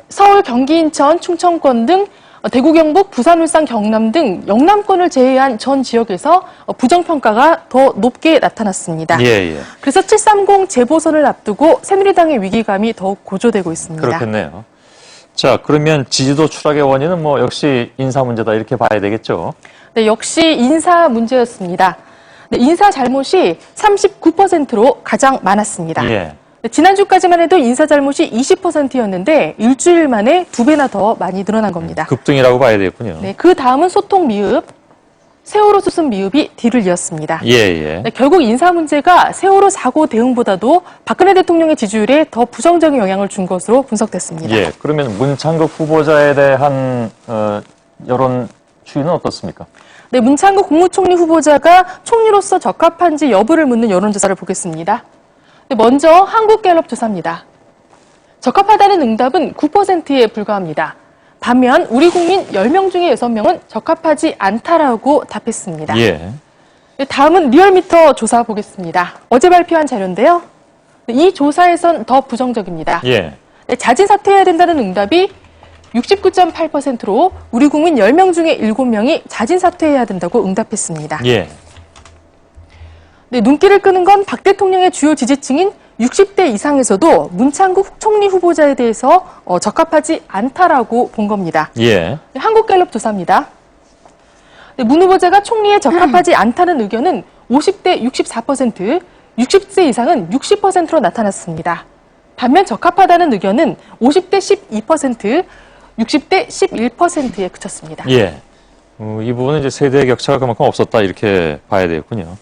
[SPEAKER 4] 서울, 경기, 인천, 충청권 등 대구, 경북, 부산, 울산, 경남 등 영남권을 제외한 전 지역에서 부정평가가 더 높게 나타났습니다.
[SPEAKER 3] 예.
[SPEAKER 4] 그래서 730 재보선을 앞두고 새누리당의 위기감이 더욱 고조되고 있습니다.
[SPEAKER 3] 그렇겠네요. 자, 그러면 지지도 추락의 원인은 역시 인사 문제다 이렇게 봐야 되겠죠?
[SPEAKER 4] 네, 역시 인사 문제였습니다. 인사 잘못이 39%로 가장 많았습니다.
[SPEAKER 3] 예.
[SPEAKER 4] 지난주까지만 해도 인사 잘못이 20%였는데 일주일 만에 2배나 더 많이 늘어난 겁니다.
[SPEAKER 3] 급등이라고 봐야 되겠군요.
[SPEAKER 4] 네, 그 다음은 소통 미흡, 세월호 수습 미흡이 뒤를 이었습니다.
[SPEAKER 3] 예.
[SPEAKER 4] 네, 결국 인사 문제가 세월호 사고 대응보다도 박근혜 대통령의 지지율에 더 부정적인 영향을 준 것으로 분석됐습니다.
[SPEAKER 3] 예. 그러면 문창극 후보자에 대한 여론 추이는 어떻습니까?
[SPEAKER 4] 네, 문창극 국무총리 후보자가 총리로서 적합한지 여부를 묻는 여론조사를 보겠습니다. 네, 먼저 한국갤럽 조사입니다. 적합하다는 응답은 9%에 불과합니다. 반면 우리 국민 10명 중에 6명은 적합하지 않다라고 답했습니다.
[SPEAKER 3] 예.
[SPEAKER 4] 네, 다음은 리얼미터 조사 보겠습니다. 어제 발표한 자료인데요. 네, 이 조사에선 더 부정적입니다.
[SPEAKER 3] 예.
[SPEAKER 4] 네, 자진 사퇴해야 된다는 응답이 69.8%로 우리 국민 10명 중에 7명이 자진 사퇴해야 된다고 응답했습니다.
[SPEAKER 3] 예.
[SPEAKER 4] 네, 눈길을 끄는 건 박 대통령의 주요 지지층인 60대 이상에서도 문창국 총리 후보자에 대해서 적합하지 않다라고 본 겁니다.
[SPEAKER 3] 예.
[SPEAKER 4] 네, 한국갤럽 조사입니다. 네, 문 후보자가 총리에 적합하지 않다는 의견은 50대 64%, 60세 이상은 60%로 나타났습니다. 반면 적합하다는 의견은 50대 12%, 60대 11%에 그쳤습니다.
[SPEAKER 3] 예. 이 부분은 이제 세대의 격차가 그만큼 없었다 이렇게 봐야 되겠군요.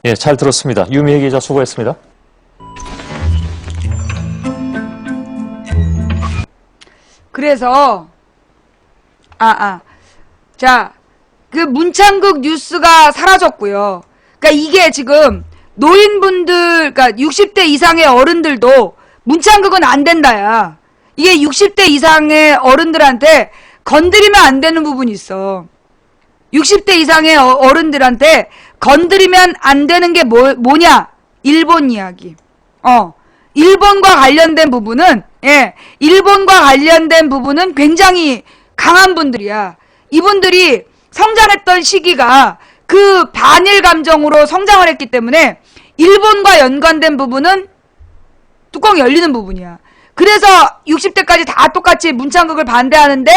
[SPEAKER 3] 예, 잘 들었습니다. 유미애 기자 수고했습니다.
[SPEAKER 1] 그래서 자, 그 문창극 뉴스가 사라졌고요. 그러니까 이게 지금 노인분들, 그러니까 60대 이상의 어른들도 문창극은 안 된다야. 이게 60대 이상의 어른들한테 건드리면 안 되는 부분이 있어. 60대 이상의 어른들한테 건드리면 안 되는 게 뭐냐? 일본 이야기. 일본과 관련된 부분은, 일본과 관련된 부분은 굉장히 강한 분들이야. 이분들이 성장했던 시기가 그 반일 감정으로 성장을 했기 때문에 일본과 연관된 부분은 뚜껑이 열리는 부분이야. 그래서 60대까지 다 똑같이 문창극을 반대하는데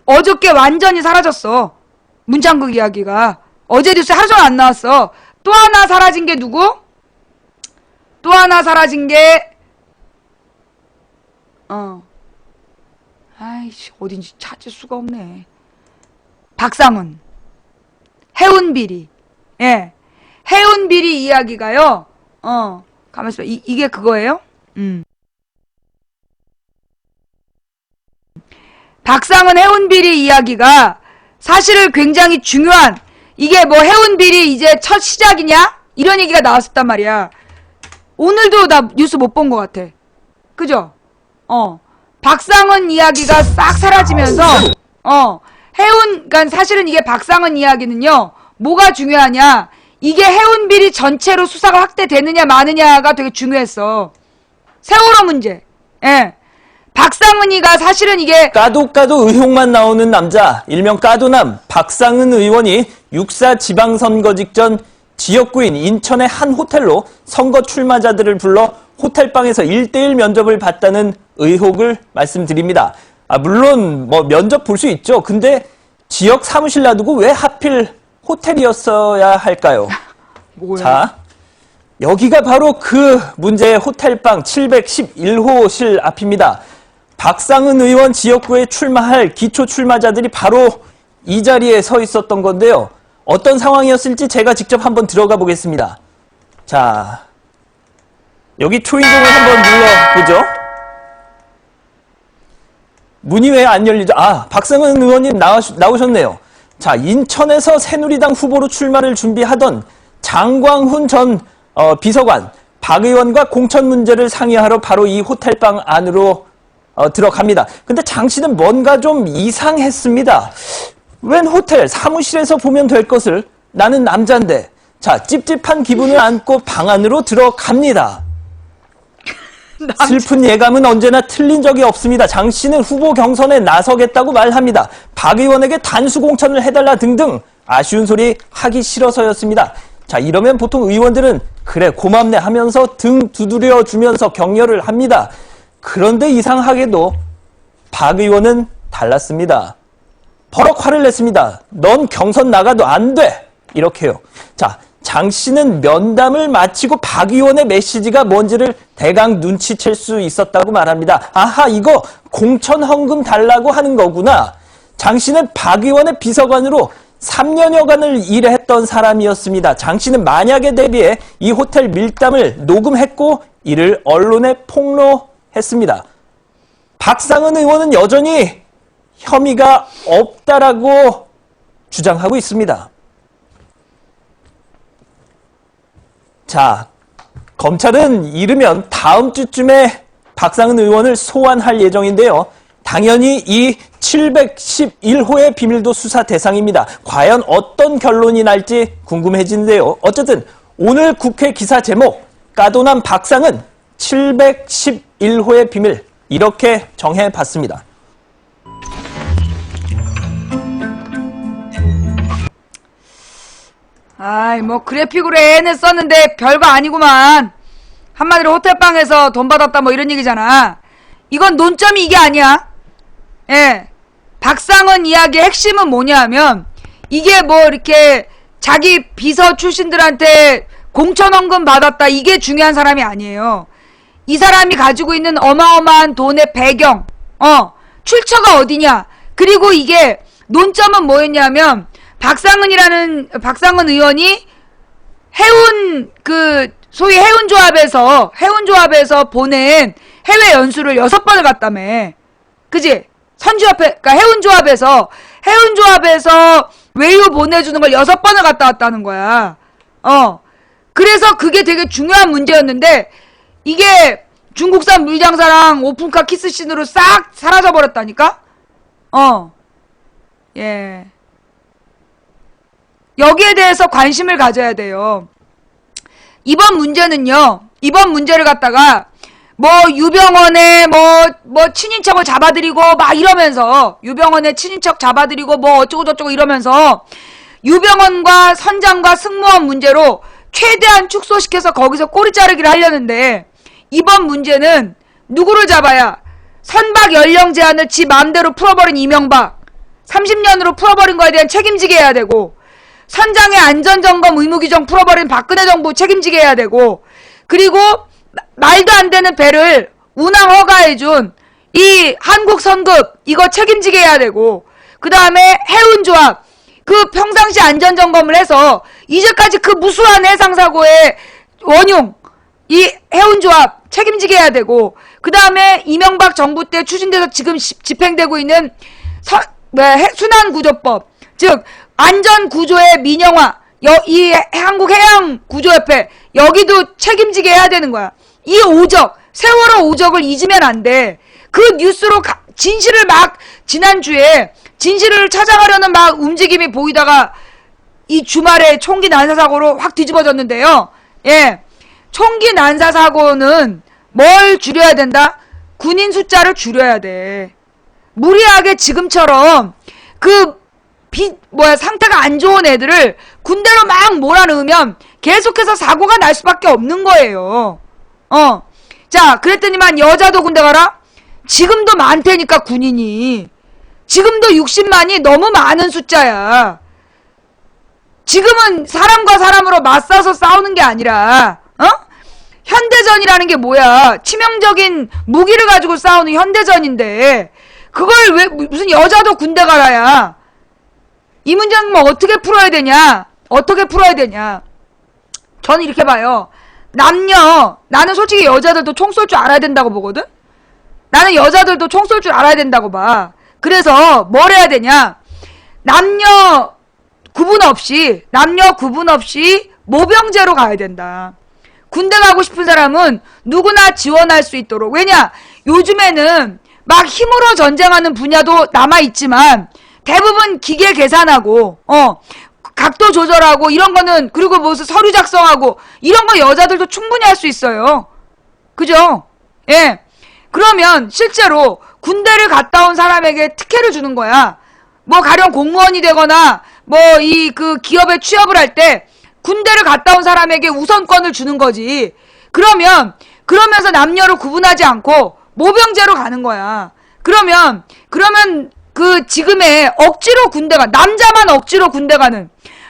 [SPEAKER 1] 어저께 완전히 사라졌어. 문창극 이야기가. 어제 뉴스에 하루 종일 안 나왔어. 또 하나 사라진 게 누구? 또 하나 사라진 게 아이씨, 어딘지 찾을 수가 없네. 박상훈. 해운비리. 예. 해운비리 이야기가요. 가만있어. 이게 그거예요? 박상훈 해운비리 이야기가 사실은 굉장히 중요한, 이게 뭐 해운비리 이제 첫 시작이냐? 이런 얘기가 나왔었단 말이야. 오늘도 나 뉴스 못 본 것 같아. 그죠? 박상훈 이야기가 싹 사라지면서, 그러니까 사실은 이게 박상훈 이야기는요, 뭐가 중요하냐? 이게 해운비리 전체로 수사가 확대되느냐 마느냐가 되게 중요했어. 세월호 문제. 예. 박상은이가 사실은 이게
[SPEAKER 5] 까도 의혹만 나오는 남자, 일명 까도남 박상은 의원이 6.4 지방선거 직전 지역구인 인천의 한 호텔로 선거 출마자들을 불러 호텔방에서 1대1 면접을 봤다는 의혹을 말씀드립니다. 물론 뭐 면접 볼 수 있죠. 근데 지역 사무실 놔두고 왜 하필 호텔이었어야 할까요?
[SPEAKER 1] 뭐야?
[SPEAKER 5] 자, 여기가 바로 그 문제의 호텔방 711호실 앞입니다. 박상은 의원 지역구에 출마할 기초 출마자들이 바로 이 자리에 서 있었던 건데요. 어떤 상황이었을지 제가 직접 한번 들어가 보겠습니다. 자, 여기 초인종을 한번 눌러보죠. 문이 왜 안 열리죠? 박상은 의원님 나오셨네요. 자, 인천에서 새누리당 후보로 출마를 준비하던 장광훈 전 비서관, 박 의원과 공천 문제를 상의하러 바로 이 호텔방 안으로 들어갑니다. 근데 장 씨는 뭔가 좀 이상했습니다. 웬 호텔, 사무실에서 보면 될 것을, 나는 남잔데. 자, 찝찝한 기분을 안고 방 안으로 들어갑니다. 슬픈 예감은 언제나 틀린 적이 없습니다. 장 씨는 후보 경선에 나서겠다고 말합니다. 박 의원에게 단수 공천을 해달라 등등 아쉬운 소리 하기 싫어서였습니다. 자, 이러면 보통 의원들은 그래 고맙네 하면서 등 두드려 주면서 격려를 합니다. 그런데 이상하게도 박 의원은 달랐습니다. 버럭 화를 냈습니다. 넌 경선 나가도 안 돼! 이렇게요. 자, 장 씨는 면담을 마치고 박 의원의 메시지가 뭔지를 대강 눈치챌 수 있었다고 말합니다. 아하, 이거 공천 헌금 달라고 하는 거구나. 장 씨는 박 의원의 비서관으로 3년여간을 일했던 사람이었습니다. 장 씨는 만약에 대비해 이 호텔 밀담을 녹음했고 이를 언론에 폭로했습니다. 박상은 의원은 여전히 혐의가 없다라고 주장하고 있습니다. 자, 검찰은 이르면 다음 주쯤에 박상은 의원을 소환할 예정인데요. 당연히 이 711호의 비밀도 수사 대상입니다. 과연 어떤 결론이 날지 궁금해지는데요. 어쨌든 오늘 국회 기사 제목 까도남 박상은 711호의 비밀 이렇게 정해봤습니다.
[SPEAKER 1] 아이, 뭐, 그래픽으로 해냈었는데 별거 아니구만. 한마디로 호텔방에서 돈 받았다 뭐 이런 얘기잖아. 이건 논점이 이게 아니야. 예. 박상은 이야기의 핵심은 뭐냐면, 이게 뭐 이렇게 자기 비서 출신들한테 공천헌금 받았다. 이게 중요한 사람이 아니에요. 이 사람이 가지고 있는 어마어마한 돈의 배경, 출처가 어디냐. 그리고 이게 논점은 뭐였냐면, 박상은 의원이 소위 해운조합에서 보낸 해외 연수를 6번을 갔다며. 그지? 그러니까 해운조합에서 외유 보내주는 걸 6번을 갔다 왔다는 거야. 그래서 그게 되게 중요한 문제였는데, 이게 중국산 물장사랑 오픈카 키스신으로 싹 사라져버렸다니까? 예. 여기에 대해서 관심을 가져야 돼요. 이번 문제를 갖다가, 유병헌의 친인척을 잡아들이고, 막 이러면서, 유병헌의 친인척 잡아들이고, 어쩌고저쩌고 이러면서, 유병헌과 선장과 승무원 문제로 최대한 축소시켜서 거기서 꼬리 자르기를 하려는데, 이번 문제는 누구를 잡아야 선박 연령 제한을 지 마음대로 풀어버린 이명박, 30년으로 풀어버린 거에 대한 책임지게 해야 되고, 선장의 안전점검 의무규정 풀어버린 박근혜 정부 책임지게 해야 되고, 그리고 말도 안 되는 배를 운항 허가해준 이 한국선급 이거 책임지게 해야 되고, 그 다음에 해운조합 그 평상시 안전점검을 해서 이제까지 그 무수한 해상사고의 원흉 이 해운조합 책임지게 해야 되고, 그 다음에 이명박 정부 때 추진돼서 지금 집행되고 있는 순환구조법, 즉 안전구조의 민영화, 이 한국해양구조협회 여기도 책임지게 해야 되는 거야. 이 오적, 세월호 오적을 잊으면 안 돼. 그 뉴스로 진실을 지난주에 진실을 찾아가려는 움직임이 보이다가 이 주말에 총기 난사사고로 확 뒤집어졌는데요. 예. 총기 난사사고는 뭘 줄여야 된다? 군인 숫자를 줄여야 돼. 무리하게 지금처럼 상태가 안 좋은 애들을 군대로 막 몰아넣으면 계속해서 사고가 날 수밖에 없는 거예요. 자, 그랬더니만 여자도 군대 가라? 지금도 많다니까, 군인이. 지금도 60만이 너무 많은 숫자야. 지금은 사람과 사람으로 맞서서 싸우는 게 아니라, 현대전이라는 게 뭐야? 치명적인 무기를 가지고 싸우는 현대전인데, 그걸 왜, 무슨 여자도 군대 가라야? 이 문제는 뭐 어떻게 풀어야 되냐? 저는 이렇게 봐요. 나는 솔직히 여자들도 총 쏠 줄 알아야 된다고 보거든? 나는 여자들도 총 쏠 줄 알아야 된다고 봐. 그래서 뭘 해야 되냐? 남녀 구분 없이 모병제로 가야 된다. 군대 가고 싶은 사람은 누구나 지원할 수 있도록. 왜냐? 요즘에는 막 힘으로 전쟁하는 분야도 남아있지만 대부분 기계 계산하고 각도 조절하고 이런 거는, 그리고 무슨 서류 작성하고 이런 거 여자들도 충분히 할 수 있어요. 그죠? 예. 그러면 실제로 군대를 갔다 온 사람에게 특혜를 주는 거야. 가령 공무원이 되거나 기업에 취업을 할 때 군대를 갔다 온 사람에게 우선권을 주는 거지. 그러면서 남녀를 구분하지 않고 모병제로 가는 거야. 그러면 지금의 억지로 남자만 억지로 군대 가는,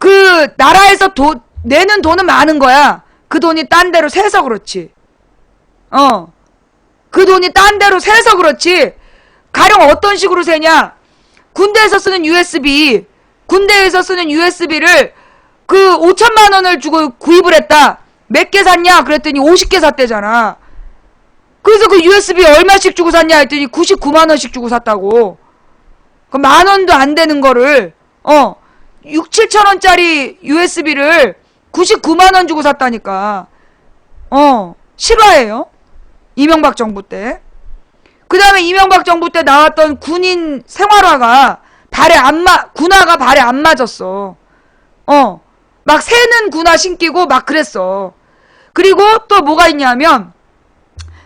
[SPEAKER 1] 그 나라에서 내는 돈은 많은 거야. 그 돈이 딴 데로 새서 그렇지. 그 돈이 딴 데로 새서 그렇지. 가령 어떤 식으로 새냐? 군대에서 쓰는 USB를 그 5천만 원을 주고 구입을 했다. 몇 개 샀냐? 그랬더니 50개 샀대잖아. 그래서 그 USB 얼마씩 주고 샀냐 했더니 99만 원씩 주고 샀다고. 그 만 원도 안 되는 거를 6, 7천 원짜리 USB를 99만 원 주고 샀다니까. 실화예요. 이명박 정부 때. 그 다음에 이명박 정부 때 나왔던 군인 생활화가 군화가 발에 안 맞았어. 막 새는 군화 신기고 막 그랬어. 그리고 또 뭐가 있냐면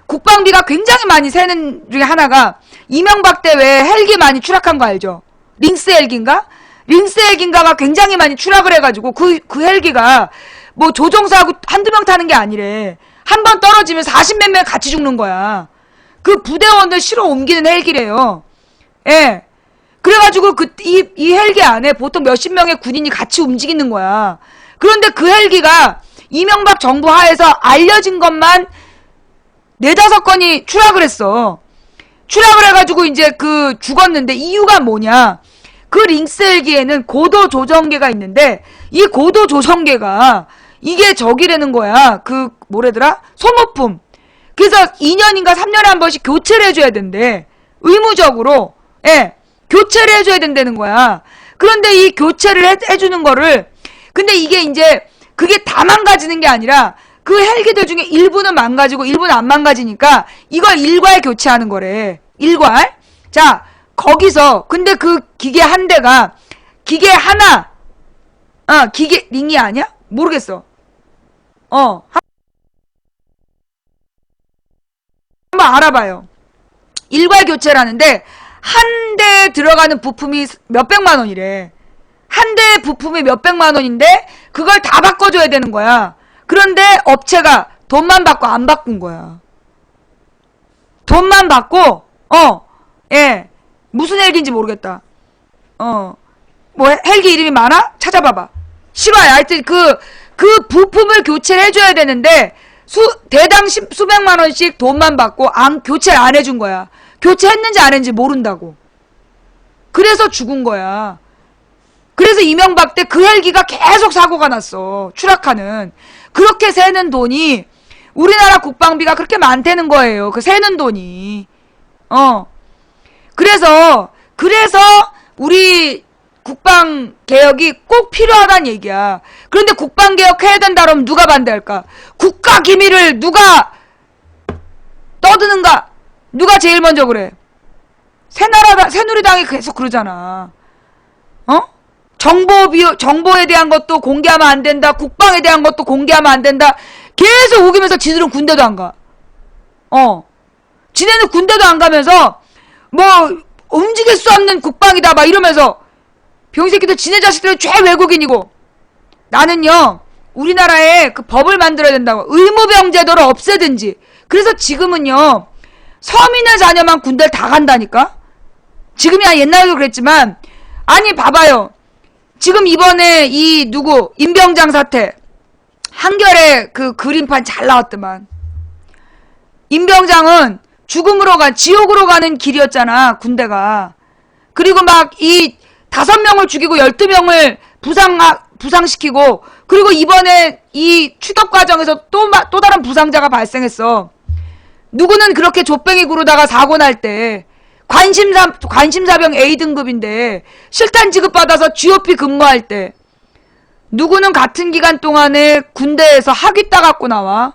[SPEAKER 1] 국방비가 굉장히 많이 새는 중에 하나가 이명박 때 왜 헬기 많이 추락한 거 알죠? 링스 헬기인가? 링스 헬기인가가 굉장히 많이 추락을 해가지고 그 헬기가 뭐 조종사하고 한두 명 타는 게 아니래. 한 번 떨어지면 40몇 명 같이 죽는 거야. 그 부대원들 실어 옮기는 헬기래요. 예. 그래가지고 이 헬기 안에 보통 몇십 명의 군인이 같이 움직이는 거야. 그런데 그 헬기가 이명박 정부 하에서 알려진 것만 4-5건이 추락을 했어. 추락을 해가지고 이제 죽었는데 이유가 뭐냐? 그 링스 헬기에는 고도 조정계가 있는데 이 고도 조정계가 이게 저기라는 거야. 뭐래더라? 소모품. 그래서 2년인가 3년에 한 번씩 교체를 해줘야 된대. 의무적으로. 예. 교체를 해줘야 된다는 거야. 그런데 이 교체를 해주는 거를 근데 이게 이제 그게 다 망가지는 게 아니라 그 헬기들 중에 일부는 망가지고 일부는 안 망가지니까 이걸 일괄 교체하는 거래. 일괄. 자, 거기서 근데 그 기계 한 대가 기계 하나 기계 링이 아니야? 모르겠어. 한번 알아봐요. 일괄 교체라는데 한 대에 들어가는 부품이 몇백만 원이래. 한 대의 부품이 몇백만 원인데 그걸 다 바꿔줘야 되는 거야. 그런데 업체가 돈만 받고 안 바꾼 거야. 돈만 받고 예. 무슨 헬기인지 모르겠다. 뭐 헬기 이름이 많아? 찾아봐봐. 실화야. 하여튼 그 부품을 교체를 해줘야 되는데 대당 수백만 원씩 돈만 받고 교체를 안 해준 거야. 교체했는지 안 했는지 모른다고. 그래서 죽은 거야. 그래서 이명박 때 그 헬기가 계속 사고가 났어. 추락하는. 그렇게 새는 돈이 우리나라 국방비가 그렇게 많다는 거예요. 그 새는 돈이. 그래서 우리 국방개혁이 꼭 필요하다는 얘기야. 그런데 국방개혁 해야 된다 그러면 누가 반대할까? 국가기밀을 누가 떠드는가? 누가 제일 먼저 그래? 새누리당이 계속 그러잖아. 정보에 대한 것도 공개하면 안 된다. 국방에 대한 것도 공개하면 안 된다. 계속 우기면서 지들은 군대도 안 가. 지네는 군대도 안 가면서 뭐 움직일 수 없는 국방이다 막 이러면서 병새끼들 지네 자식들은 최외국인이고 나는요 우리나라에 그 법을 만들어야 된다고. 의무병 제도를 없애든지. 그래서 지금은요 서민의 자녀만 군대를 다 간다니까. 지금이야 옛날에도 그랬지만 아니 봐봐요. 지금 이번에 임병장 사태 한겨레 그 그림판 잘 나왔더만. 임병장은 지옥으로 가는 길이었잖아 군대가. 그리고 막 5명을 죽이고 12명을 부상시키고 그리고 이번에 이 추적 과정에서 또 다른 부상자가 발생했어. 누구는 그렇게 족뱅이 구르다가 사고 날 때 관심사병 A등급인데 실탄 지급받아서 GOP 근무할 때 누구는 같은 기간 동안에 군대에서 학위 따갖고 나와.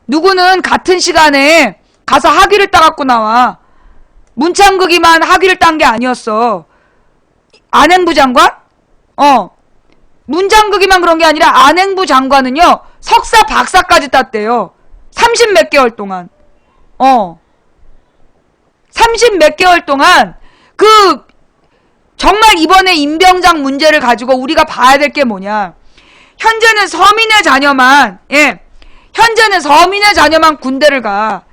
[SPEAKER 1] 누구는 같은 시간에 가서 학위를 따갖고 나와. 문창극이만 학위를 딴 게 아니었어. 안행부 장관? 문창극이만 그런 게 아니라 안행부 장관은요 석사 박사까지 땄대요. 30 몇 개월 동안. 30 몇 개월 동안 정말 이번에 임병장 문제를 가지고 우리가 봐야 될 게 뭐냐. 현재는 서민의 자녀만 군대를 가.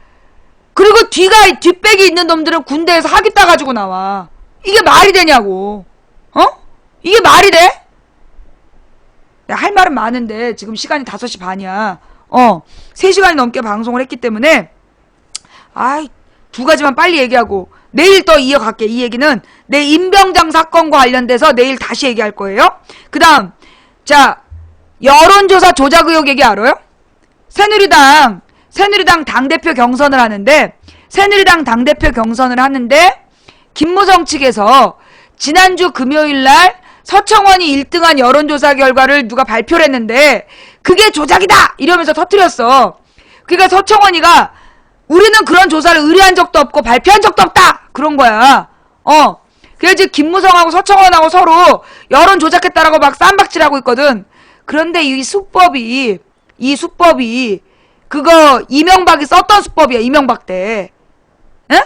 [SPEAKER 1] 그리고 뒷백이 있는 놈들은 군대에서 학위 따가지고 나와. 이게 말이 되냐고. 이게 말이 돼? 할 말은 많은데 지금 시간이 5시 반이야. 3시간이 넘게 방송을 했기 때문에 두 가지만 빨리 얘기하고 내일 또 이어갈게. 이 얘기는 내 임병장 사건과 관련돼서 내일 다시 얘기할 거예요. 그 다음, 자, 여론조사 조작 의혹 얘기 알아요? 새누리당 당대표 경선을 하는데, 김무성 측에서 지난주 금요일날 서청원이 1등한 여론조사 결과를 누가 발표를 했는데, 그게 조작이다! 이러면서 터뜨렸어. 그러니까 서청원이가 우리는 그런 조사를 의뢰한 적도 없고 발표한 적도 없다! 그런 거야. 그래서 김무성하고 서청원하고 서로 여론 조작했다라고 막 쌈박질하고 있거든. 그런데 이 수법이 그거 이명박이 썼던 수법이야. 이명박 때. 응?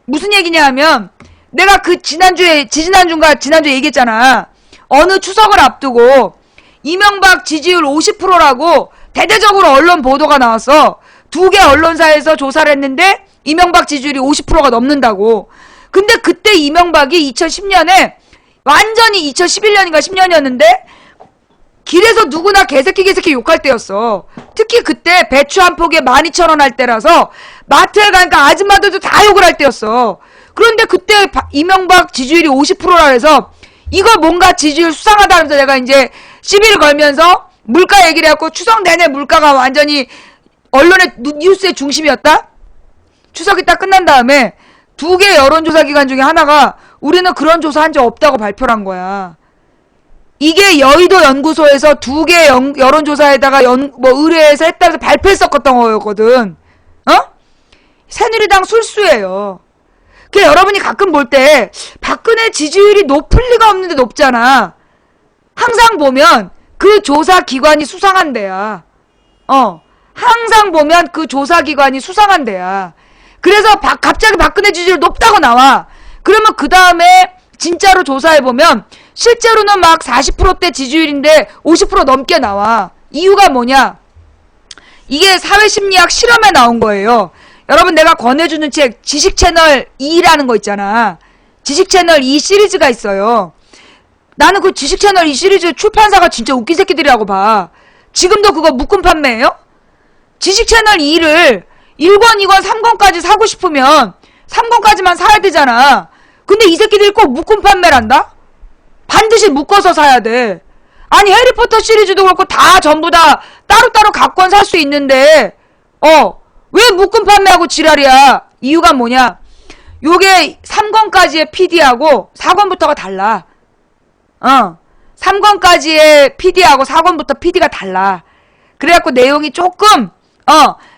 [SPEAKER 1] 무슨 얘기냐 하면 내가 그 지난주에 얘기했잖아. 어느 추석을 앞두고 이명박 지지율 50%라고 대대적으로 언론 보도가 나왔어. 2개 언론사에서 조사를 했는데 이명박 지지율이 50%가 넘는다고. 근데 그때 이명박이 2010년에 완전히 2011년인가 10년이었는데 길에서 누구나 개새끼 욕할 때였어. 특히 그때 배추 한 폭에 12,000원 할 때라서 마트에 가니까 아줌마들도 다 욕을 할 때였어. 그런데 그때 이명박 지지율이 50%라 해서 이거 뭔가 지지율 수상하다면서 내가 이제 시비를 걸면서 물가 얘기를 해갖고 추석 내내 물가가 완전히 언론의 뉴스의 중심이었다? 추석이 딱 끝난 다음에 2개 여론조사 기관 중에 하나가 우리는 그런 조사 한 적 없다고 발표를 한 거야. 이게 여의도 연구소에서 2개 여론조사에다가 의뢰해서 했다면서 발표했었던 거였거든. 새누리당 술수예요. 그 여러분이 가끔 볼 때 박근혜 지지율이 높을 리가 없는데 높잖아. 항상 보면 그 조사 기관이 수상한 데야. 항상 보면 그 조사 기관이 수상한 데야. 그래서 갑자기 박근혜 지지율 높다고 나와. 그러면 그 다음에 진짜로 조사해보면 실제로는 막 40%대 지지율인데 50% 넘게 나와. 이유가 뭐냐? 이게 사회심리학 실험에 나온 거예요. 여러분 내가 권해주는 책 지식채널 2라는 거 있잖아. 지식채널 2 시리즈가 있어요. 나는 그 지식채널 2 시리즈 출판사가 진짜 웃긴 새끼들이라고 봐. 지금도 그거 묶음 판매해요? 지식채널 2를 1권, 2권, 3권까지 사고 싶으면 3권까지만 사야 되잖아. 근데 이 새끼들이 꼭 묶음 판매를 한다? 반드시 묶어서 사야 돼. 아니 해리포터 시리즈도 그렇고 다 전부 다 따로따로 각권 살 수 있는데 왜 묶음 판매하고 지랄이야? 이유가 뭐냐? 요게 3권까지의 PD하고 4권부터가 달라. 3권까지의 PD하고 4권부터 PD가 달라. 그래갖고 내용이 조금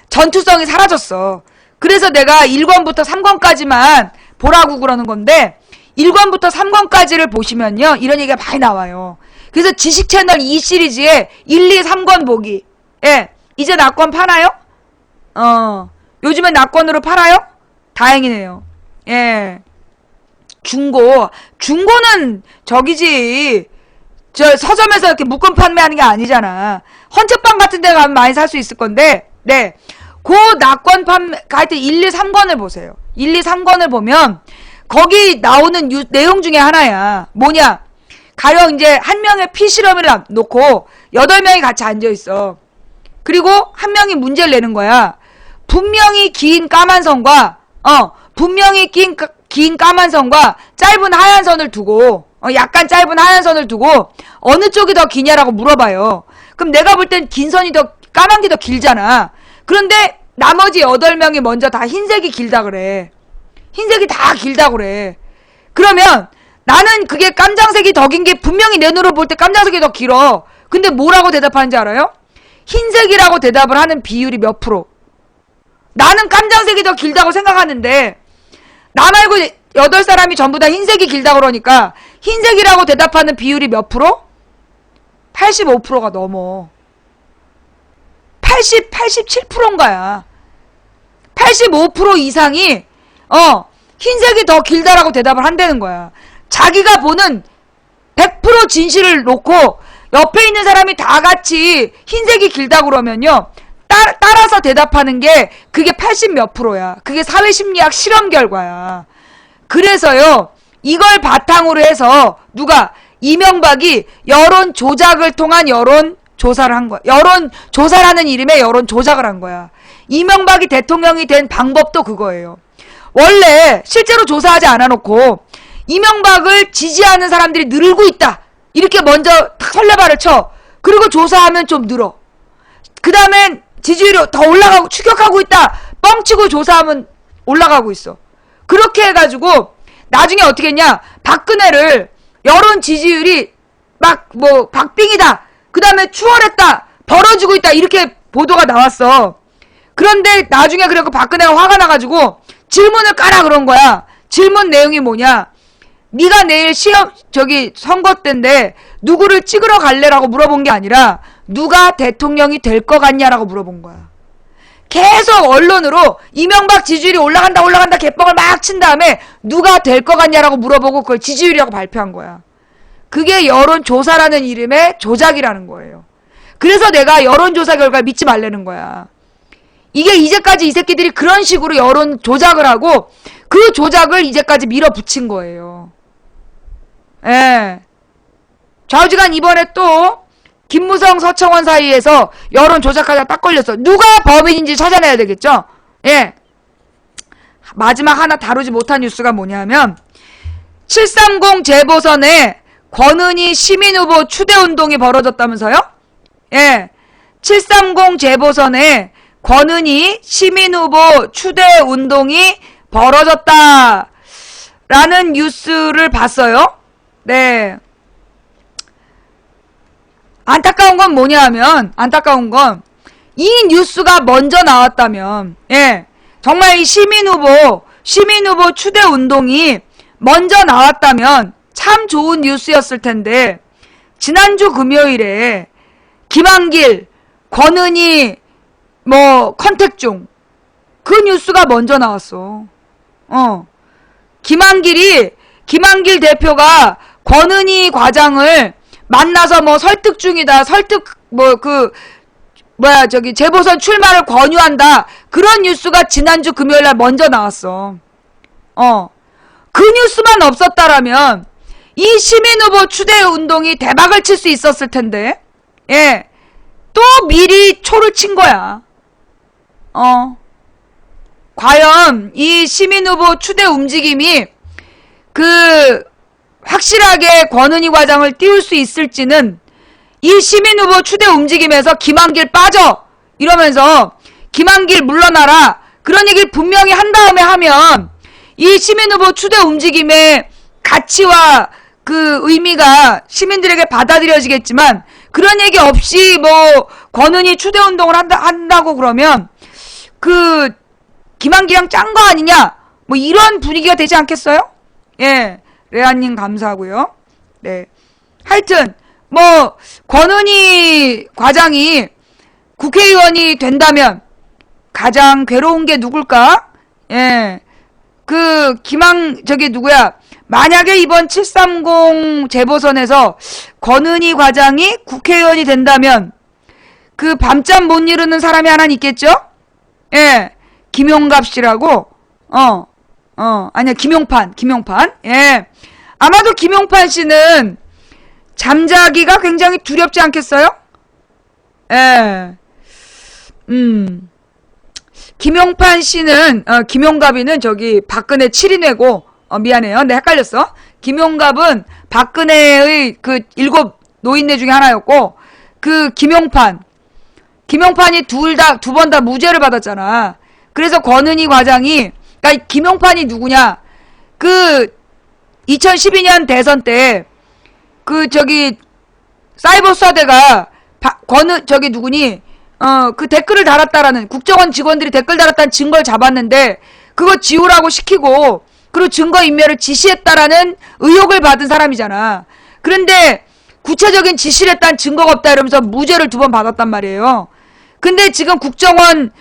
[SPEAKER 1] 전투성이 사라졌어. 그래서 내가 1권부터 3권까지만 보라고 그러는 건데 1권부터 3권까지를 보시면요 이런 얘기가 많이 나와요. 그래서 지식채널 2 시리즈에 1, 2, 3권 보기. 예, 이제 낙권 파나요? 요즘엔 낙권으로 팔아요? 다행이네요. 예. 중고는 저기지. 저 서점에서 이렇게 묶음 판매하는 게 아니잖아. 헌책방 같은 데 가면 많이 살 수 있을 건데, 네. 그 낙권 판매, 하여튼 1, 2, 3권을 보세요. 1, 2, 3권을 보면, 거기 나오는 내용 중에 하나야. 뭐냐? 가령 이제 한 명의 피실험을 놓고 8명이 같이 앉아있어. 그리고 한 명이 문제를 내는 거야. 분명히 긴 까만 선과 긴 까만 선과 짧은 하얀 선을 두고 약간 짧은 하얀 선을 두고 어느 쪽이 더 기냐라고 물어봐요. 그럼 내가 볼 땐 긴 선이 더 까만 게 더 길잖아. 그런데 나머지 8명이 먼저 다 흰색이 길다 그래. 흰색이 다 길다 그래. 그러면 나는 그게 깜장색이 더 긴 게 분명히 내 눈으로 볼 때 깜장색이 더 길어. 근데 뭐라고 대답하는지 알아요? 흰색이라고 대답을 하는 비율이 몇 프로? 나는 깜장색이 더 길다고 생각하는데 나 말고 8사람이 전부 다 흰색이 길다 그러니까 흰색이라고 대답하는 비율이 몇 프로? 85%가 넘어. 87%인가야. 85% 이상이 흰색이 더 길다라고 대답을 한다는 거야. 자기가 보는 100% 진실을 놓고 옆에 있는 사람이 다 같이 흰색이 길다 그러면요. 따라서 대답하는 게 그게 80 몇 프로야. 그게 사회심리학 실험 결과야. 그래서요. 이걸 바탕으로 해서 누가 이명박이 여론 조작을 통한 여론 조사를 한 거야. 여론 조사라는 이름의 여론 조작을 한 거야. 이명박이 대통령이 된 방법도 그거예요. 원래 실제로 조사하지 않아 놓고 이명박을 지지하는 사람들이 늘고 있다. 이렇게 먼저 탁 설레발을 쳐. 그리고 조사하면 좀 늘어. 그 다음엔 지지율이 더 올라가고 추격하고 있다. 뻥치고 조사하면 올라가고 있어. 그렇게 해가지고 나중에 어떻게 했냐. 박근혜를 여론 지지율이 막 뭐 박빙이다. 그 다음에 추월했다. 벌어지고 있다. 이렇게 보도가 나왔어. 그런데 나중에 그래갖고 박근혜가 화가 나가지고 질문을 까라 그런 거야. 질문 내용이 뭐냐. 네가 내일 시험 선거 때인데 누구를 찍으러 갈래라고 물어본 게 아니라 누가 대통령이 될 것 같냐라고 물어본 거야. 계속 언론으로 이명박 지지율이 올라간다 개뻥을 막 친 다음에 누가 될 것 같냐라고 물어보고 그걸 지지율이라고 발표한 거야. 그게 여론조사라는 이름의 조작이라는 거예요. 그래서 내가 여론조사 결과를 믿지 말라는 거야. 이게 이제까지 이 새끼들이 그런 식으로 여론 조작을 하고 그 조작을 이제까지 밀어붙인 거예요. 예. 좌우지간 이번에 또 김무성 서청원 사이에서 여론 조작하다 딱 걸렸어. 누가 범인인지 찾아내야 되겠죠? 예. 마지막 하나 다루지 못한 뉴스가 뭐냐면 730 재보선에 권은희 시민후보 추대운동이 벌어졌다면서요? 예. 730 재보선에 권은희 시민후보 추대운동이 벌어졌다. 라는 뉴스를 봤어요. 네. 안타까운 건 뭐냐 하면, 안타까운 건, 이 뉴스가 먼저 나왔다면, 예. 정말 이 시민후보 추대운동이 먼저 나왔다면 참 좋은 뉴스였을 텐데, 지난주 금요일에 김한길, 권은희, 컨택중, 그 뉴스가 먼저 나왔어. 김한길 대표가 권은희 과장을 만나서 설득 중이다. 재보선 출마를 권유한다. 그런 뉴스가 지난주 금요일날 먼저 나왔어. 그 뉴스만 없었다라면 이 시민후보 추대운동이 대박을 칠 수 있었을 텐데, 예. 또 미리 초를 친 거야. 과연 이 시민후보 추대 움직임이 확실하게 권은희 과장을 띄울 수 있을지는 이 시민후보 추대 움직임에서 김한길 빠져! 이러면서 김한길 물러나라! 그런 얘기를 분명히 한 다음에 하면 이 시민후보 추대 움직임의 가치와 그 의미가 시민들에게 받아들여지겠지만 그런 얘기 없이 권은희 추대운동을 한다고 그러면 김한길이랑 짠 거 아니냐? 이런 분위기가 되지 않겠어요? 예. 레아님 감사하고요. 네. 하여튼, 권은희 과장이 국회의원이 된다면 가장 괴로운 게 누굴까? 예. 누구야? 만약에 이번 730 재보선에서 권은희 과장이 국회의원이 된다면 밤잠 못 이루는 사람이 하나 있겠죠? 예. 김용갑 씨라고, 아니야, 김용판. 예. 아마도 김용판 씨는 잠자기가 굉장히 두렵지 않겠어요? 예. 김용판 씨는, 김용갑이는 박근혜 7인회고, 미안해요. 내 헷갈렸어. 김용갑은 박근혜의 7 노인네 중에 하나였고, 김용판이 두 번 다 무죄를 받았잖아. 그래서 권은희 과장이, 그러니까 김용판이 누구냐? 2012년 대선 때, 사이버 수사대가, 누구니? 댓글을 달았다라는, 국정원 직원들이 댓글 달았다는 증거를 잡았는데, 그거 지우라고 시키고, 그리고 증거인멸을 지시했다라는 의혹을 받은 사람이잖아. 그런데, 구체적인 지시를 했다는 증거가 없다 이러면서 무죄를 2번 받았단 말이에요. 근데 지금 국정원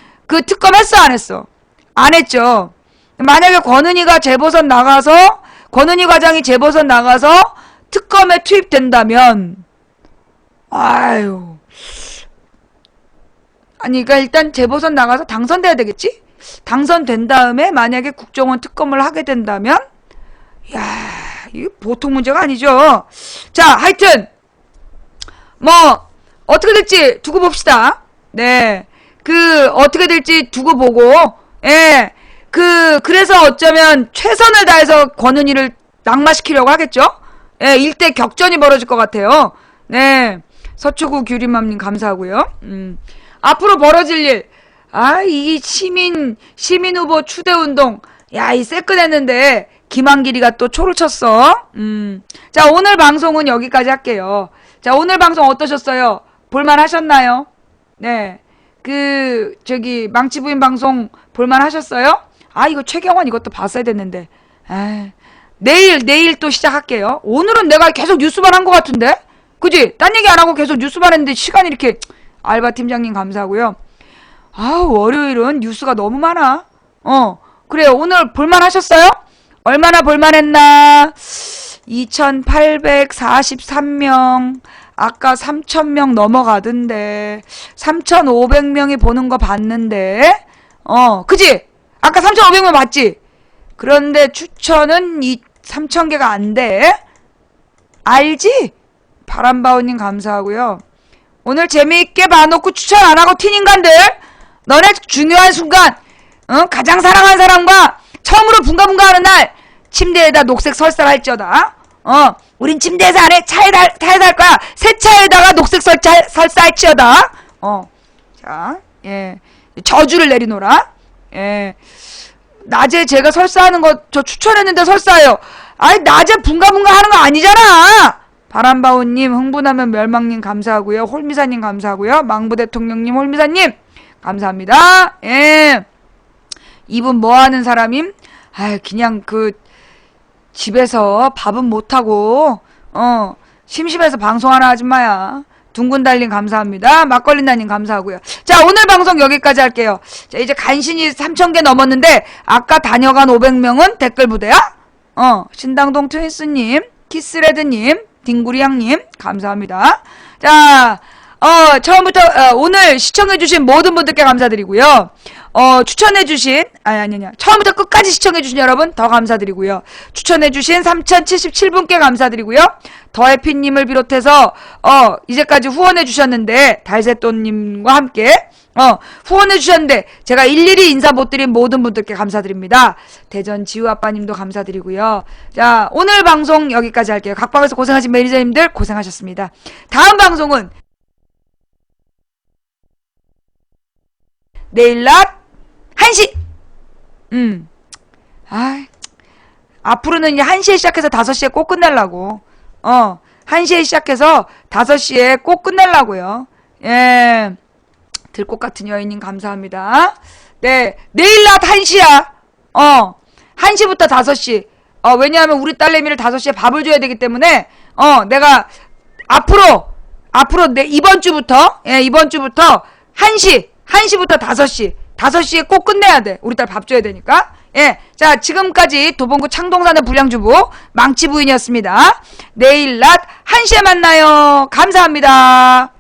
[SPEAKER 1] 특검 했어, 안 했어? 안 했죠. 만약에 권은희 과장이 재보선 나가서 특검에 투입된다면, 그러니까 일단 재보선 나가서 당선돼야 되겠지? 당선된 다음에 만약에 국정원 특검을 하게 된다면, 야, 이거 보통 문제가 아니죠. 자, 하여튼 뭐 어떻게 될지 두고 봅시다. 네, 어떻게 될지 두고 보고, 예, 그래서 어쩌면 최선을 다해서 권은희를 낙마시키려고 하겠죠. 예, 일대 격전이 벌어질 것 같아요. 네, 서초구 규리맘님 감사하고요. 앞으로 벌어질 일, 이 시민 후보 추대운동, 야, 이 새끈했는데 김한길이가 또 초를 쳤어. 자, 오늘 방송은 여기까지 할게요. 자, 오늘 방송 어떠셨어요? 볼만 하셨나요? 네. 망치부인 방송 볼만 하셨어요? 이거 최경환 이것도 봤어야 됐는데. 내일 또 시작할게요. 오늘은 내가 계속 뉴스만 한 것 같은데? 그지? 딴 얘기 안 하고 계속 뉴스만 했는데 시간이 이렇게. 알바 팀장님 감사하고요. 월요일은 뉴스가 너무 많아. 그래요. 오늘 볼만 하셨어요? 얼마나 볼만 했나? 2,843명. 아까 3,000명 넘어가던데. 3,500명이 보는 거 봤는데. 그지? 아까 3,500명 봤지? 그런데 추천은 3,000개가 안 돼. 알지? 바람바오님 감사하고요. 오늘 재미있게 봐놓고 추천 안 하고 튄 인간들. 너네 중요한 순간, 가장 사랑하는 사람과 처음으로 분가분가 하는 날, 침대에다 녹색 설사를 할지어다. 우린 침대에서 안 해. 차에다 할 거야. 새 차에다가 녹색 설사 할지어다. 자, 예. 저주를 내리노라. 예. 낮에 제가 설사하는 거 저 추천했는데 설사해요. 낮에 분가분가 하는 거 아니잖아. 바람바오님, 흥분하면 멸망님 감사하고요. 홀미사님 감사하고요. 망부대통령님, 홀미사님 감사합니다. 예. 이분 뭐 하는 사람임? 그냥 집에서 밥은 못하고, 심심해서 방송하는 아줌마야. 둥근달님 감사합니다. 막걸리나님 감사하고요. 자, 오늘 방송 여기까지 할게요. 자, 이제 간신히 3,000개 넘었는데, 아까 다녀간 500명은 댓글 부대야? 신당동 트윈스님, 키스레드님, 딩구리양님, 감사합니다. 자, 처음부터, 오늘 시청해주신 모든 분들께 감사드리고요. 추천해주신, 처음부터 끝까지 시청해주신 여러분 더 감사드리고요. 추천해주신 3,077분께 감사드리고요. 더해피님을 비롯해서, 이제까지 후원해주셨는데, 달새또님과 함께, 후원해주셨는데, 제가 일일이 인사 못 드린 모든 분들께 감사드립니다. 대전 지우아빠님도 감사드리고요. 자, 오늘 방송 여기까지 할게요. 각방에서 고생하신 매니저님들 고생하셨습니다. 다음 방송은 내일 낮 1시! 앞으로는 이제 1시에 시작해서 5시에 꼭 끝내려고. 1시에 시작해서 5시에 꼭 끝내려고요. 예. 들꽃 같은 여인님 감사합니다. 네. 내일 낮 1시야. 1시부터 5시. 왜냐하면 우리 딸내미를 5시에 밥을 줘야 되기 때문에, 내가 앞으로 이번 주부터 1시부터 5시. 5시에 꼭 끝내야 돼. 우리 딸 밥 줘야 되니까. 예. 자, 지금까지 도봉구 창동사는 불량주부 망치부인이었습니다. 내일 낮 1시에 만나요. 감사합니다.